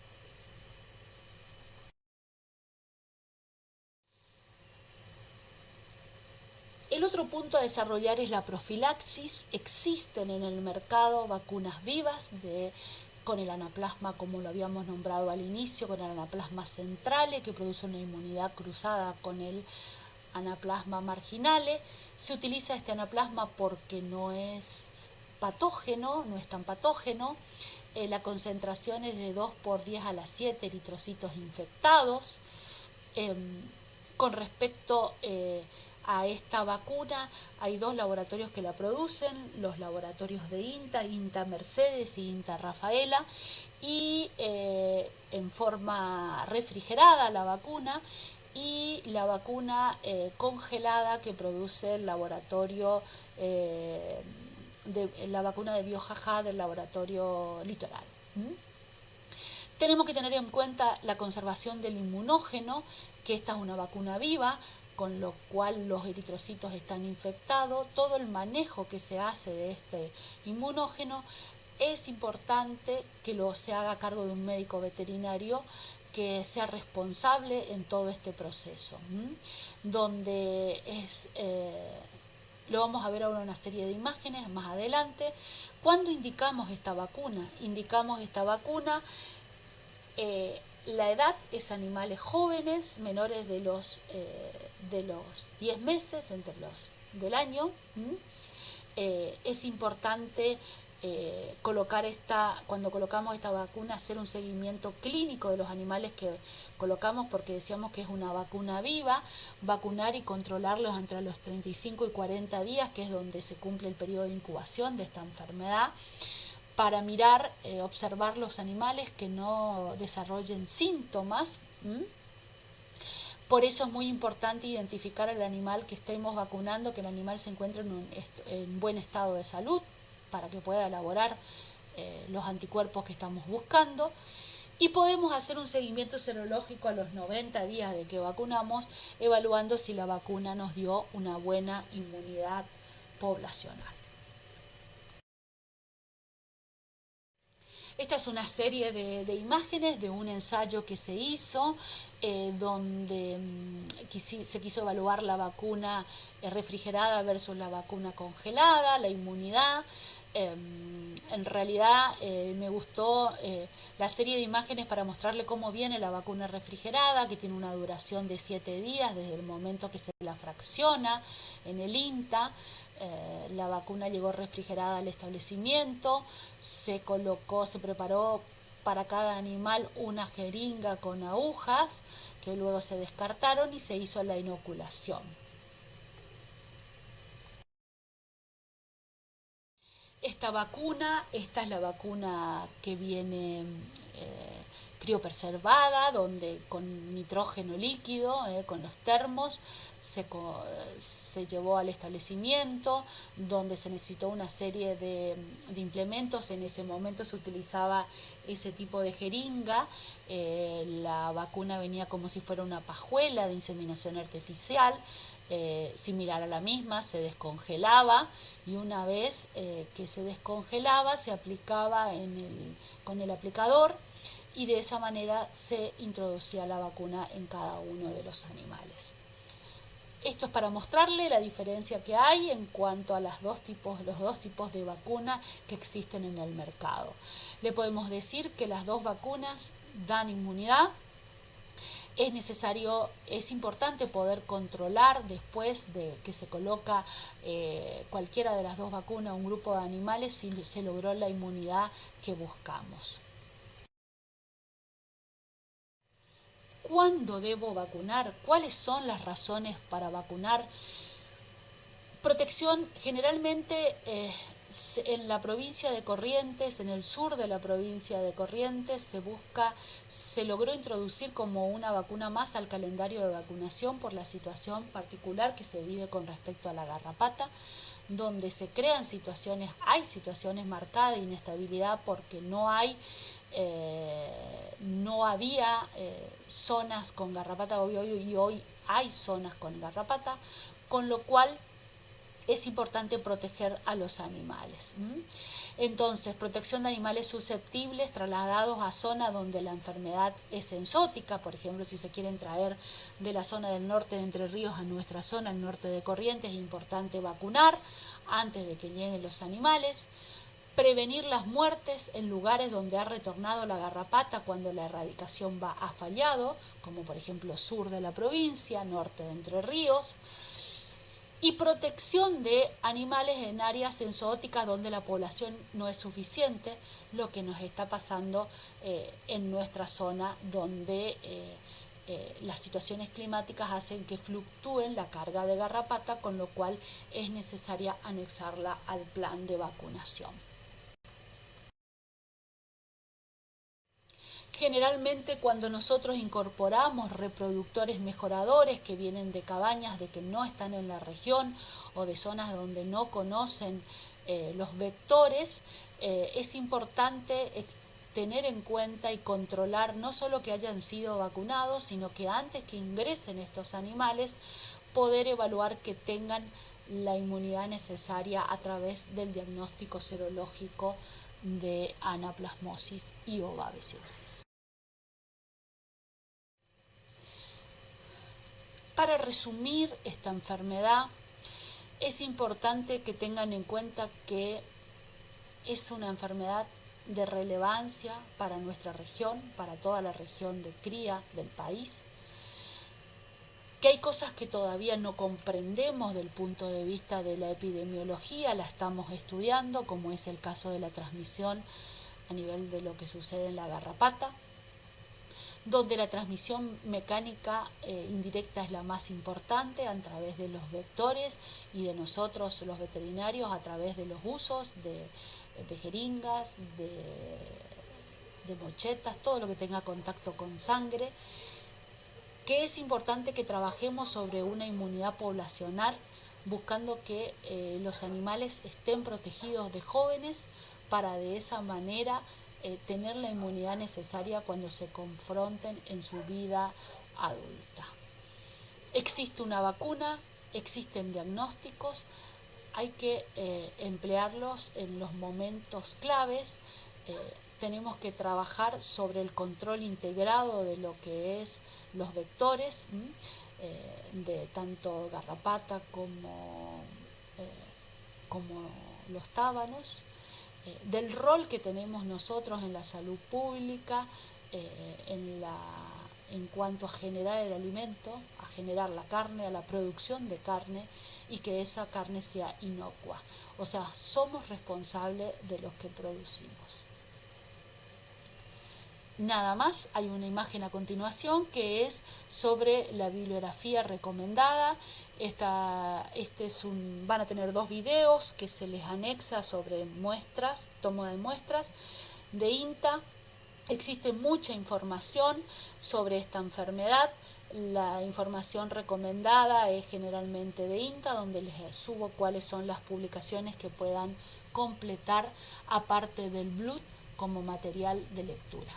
El otro punto a desarrollar es la profilaxis. Existen en el mercado vacunas vivas con el anaplasma, como lo habíamos nombrado al inicio, con el anaplasma centrale, que produce una inmunidad cruzada con el anaplasma marginale. Se utiliza este anaplasma porque no es patógeno, no es tan patógeno. La concentración es de 2 por 10 a la 7 eritrocitos infectados. Con respecto a esta vacuna, hay dos laboratorios que la producen, los laboratorios de INTA Mercedes y INTA Rafaela, y en forma refrigerada la vacuna, y la vacuna congelada que produce el laboratorio, la vacuna de Biojaja del laboratorio Litoral. Tenemos que tener en cuenta la conservación del inmunógeno, que esta es una vacuna viva, con lo cual los eritrocitos están infectados. Todo el manejo que se hace de este inmunógeno es importante que se haga a cargo de un médico veterinario que sea responsable en todo este proceso, donde lo vamos a ver ahora en una serie de imágenes más adelante. ¿Cuándo indicamos esta vacuna? Indicamos esta vacuna, la edad es animales jóvenes, menores de los 10 meses, del año. Es importante cuando colocamos esta vacuna, hacer un seguimiento clínico de los animales que colocamos, porque decíamos que es una vacuna viva, vacunar y controlarlos entre los 35 y 40 días, que es donde se cumple el periodo de incubación de esta enfermedad, para mirar, observar los animales que no desarrollen síntomas. Por eso es muy importante identificar al animal que estemos vacunando, que el animal se encuentre en buen estado de salud, para que pueda elaborar los anticuerpos que estamos buscando. Y podemos hacer un seguimiento serológico a los 90 días de que vacunamos, evaluando si la vacuna nos dio una buena inmunidad poblacional. Esta es una serie de imágenes de un ensayo que se hizo, donde se quiso evaluar la vacuna refrigerada versus la vacuna congelada, la inmunidad. En realidad me gustó la serie de imágenes para mostrarle cómo viene la vacuna refrigerada, que tiene una duración de 7 días desde el momento que se la fracciona en el INTA. La vacuna llegó refrigerada al establecimiento, se colocó, se preparó para cada animal una jeringa con agujas que luego se descartaron y se hizo la inoculación. Esta es la vacuna que viene criopreservada, donde con nitrógeno líquido, con los termos, se llevó al establecimiento, donde se necesitó una serie de implementos. En ese momento se utilizaba ese tipo de jeringa. La vacuna venía como si fuera una pajuela de inseminación artificial, similar a la misma, se descongelaba y una vez que se descongelaba se aplicaba con el aplicador y de esa manera se introducía la vacuna en cada uno de los animales. Esto es para mostrarle la diferencia que hay en cuanto a los dos tipos de vacuna que existen en el mercado. Le podemos decir que las dos vacunas dan inmunidad. Es importante poder controlar después de que se coloca cualquiera de las dos vacunas a un grupo de animales si se logró la inmunidad que buscamos. ¿Cuándo debo vacunar? ¿Cuáles son las razones para vacunar? Protección generalmente en la provincia de Corrientes, en el sur de la provincia de Corrientes, se logró introducir como una vacuna más al calendario de vacunación por la situación particular que se vive con respecto a la garrapata, donde se crean hay situaciones marcadas de inestabilidad porque no había zonas con garrapata y hoy hay zonas con garrapata, con lo cual es importante proteger a los animales. Entonces, protección de animales susceptibles trasladados a zonas donde la enfermedad es enzótica, por ejemplo, si se quieren traer de la zona del norte de Entre Ríos a nuestra zona, el norte de Corrientes, es importante vacunar antes de que lleguen los animales. Prevenir las muertes en lugares donde ha retornado la garrapata cuando la erradicación ha fallado, como por ejemplo sur de la provincia, norte de Entre Ríos. Y protección de animales en áreas enzooticas donde la población no es suficiente, lo que nos está pasando en nuestra zona, donde las situaciones climáticas hacen que fluctúen la carga de garrapata, con lo cual es necesaria anexarla al plan de vacunación. Generalmente cuando nosotros incorporamos reproductores mejoradores que vienen de cabañas de que no están en la región o de zonas donde no conocen los vectores, es importante tener en cuenta y controlar no solo que hayan sido vacunados, sino que antes que ingresen estos animales, poder evaluar que tengan la inmunidad necesaria a través del diagnóstico serológico de anaplasmosis y ovobabesiosis. Para resumir esta enfermedad, es importante que tengan en cuenta que es una enfermedad de relevancia para nuestra región, para toda la región de cría del país, que hay cosas que todavía no comprendemos del punto de vista de la epidemiología, la estamos estudiando, como es el caso de la transmisión a nivel de lo que sucede en la garrapata, donde la transmisión mecánica indirecta es la más importante a través de los vectores y de nosotros los veterinarios a través de los usos de jeringas, de mochetas, todo lo que tenga contacto con sangre, que es importante que trabajemos sobre una inmunidad poblacional buscando que los animales estén protegidos de jóvenes para de esa manera tener la inmunidad necesaria cuando se confronten en su vida adulta. Existe una vacuna, existen diagnósticos, hay que emplearlos en los momentos claves. Tenemos que trabajar sobre el control integrado de lo que es los vectores, de tanto garrapata como los tábanos. del rol que tenemos nosotros en la salud pública, en cuanto a generar el alimento, a generar la carne, a la producción de carne, y que esa carne sea inocua. O sea, somos responsables de lo que producimos. Nada más, hay una imagen a continuación que es sobre la bibliografía recomendada. Van a tener 2 videos que se les anexa sobre muestras, toma de muestras de INTA. Existe mucha información sobre esta enfermedad. La información recomendada es generalmente de INTA, donde les subo cuáles son las publicaciones que puedan completar aparte del Blood como material de lectura.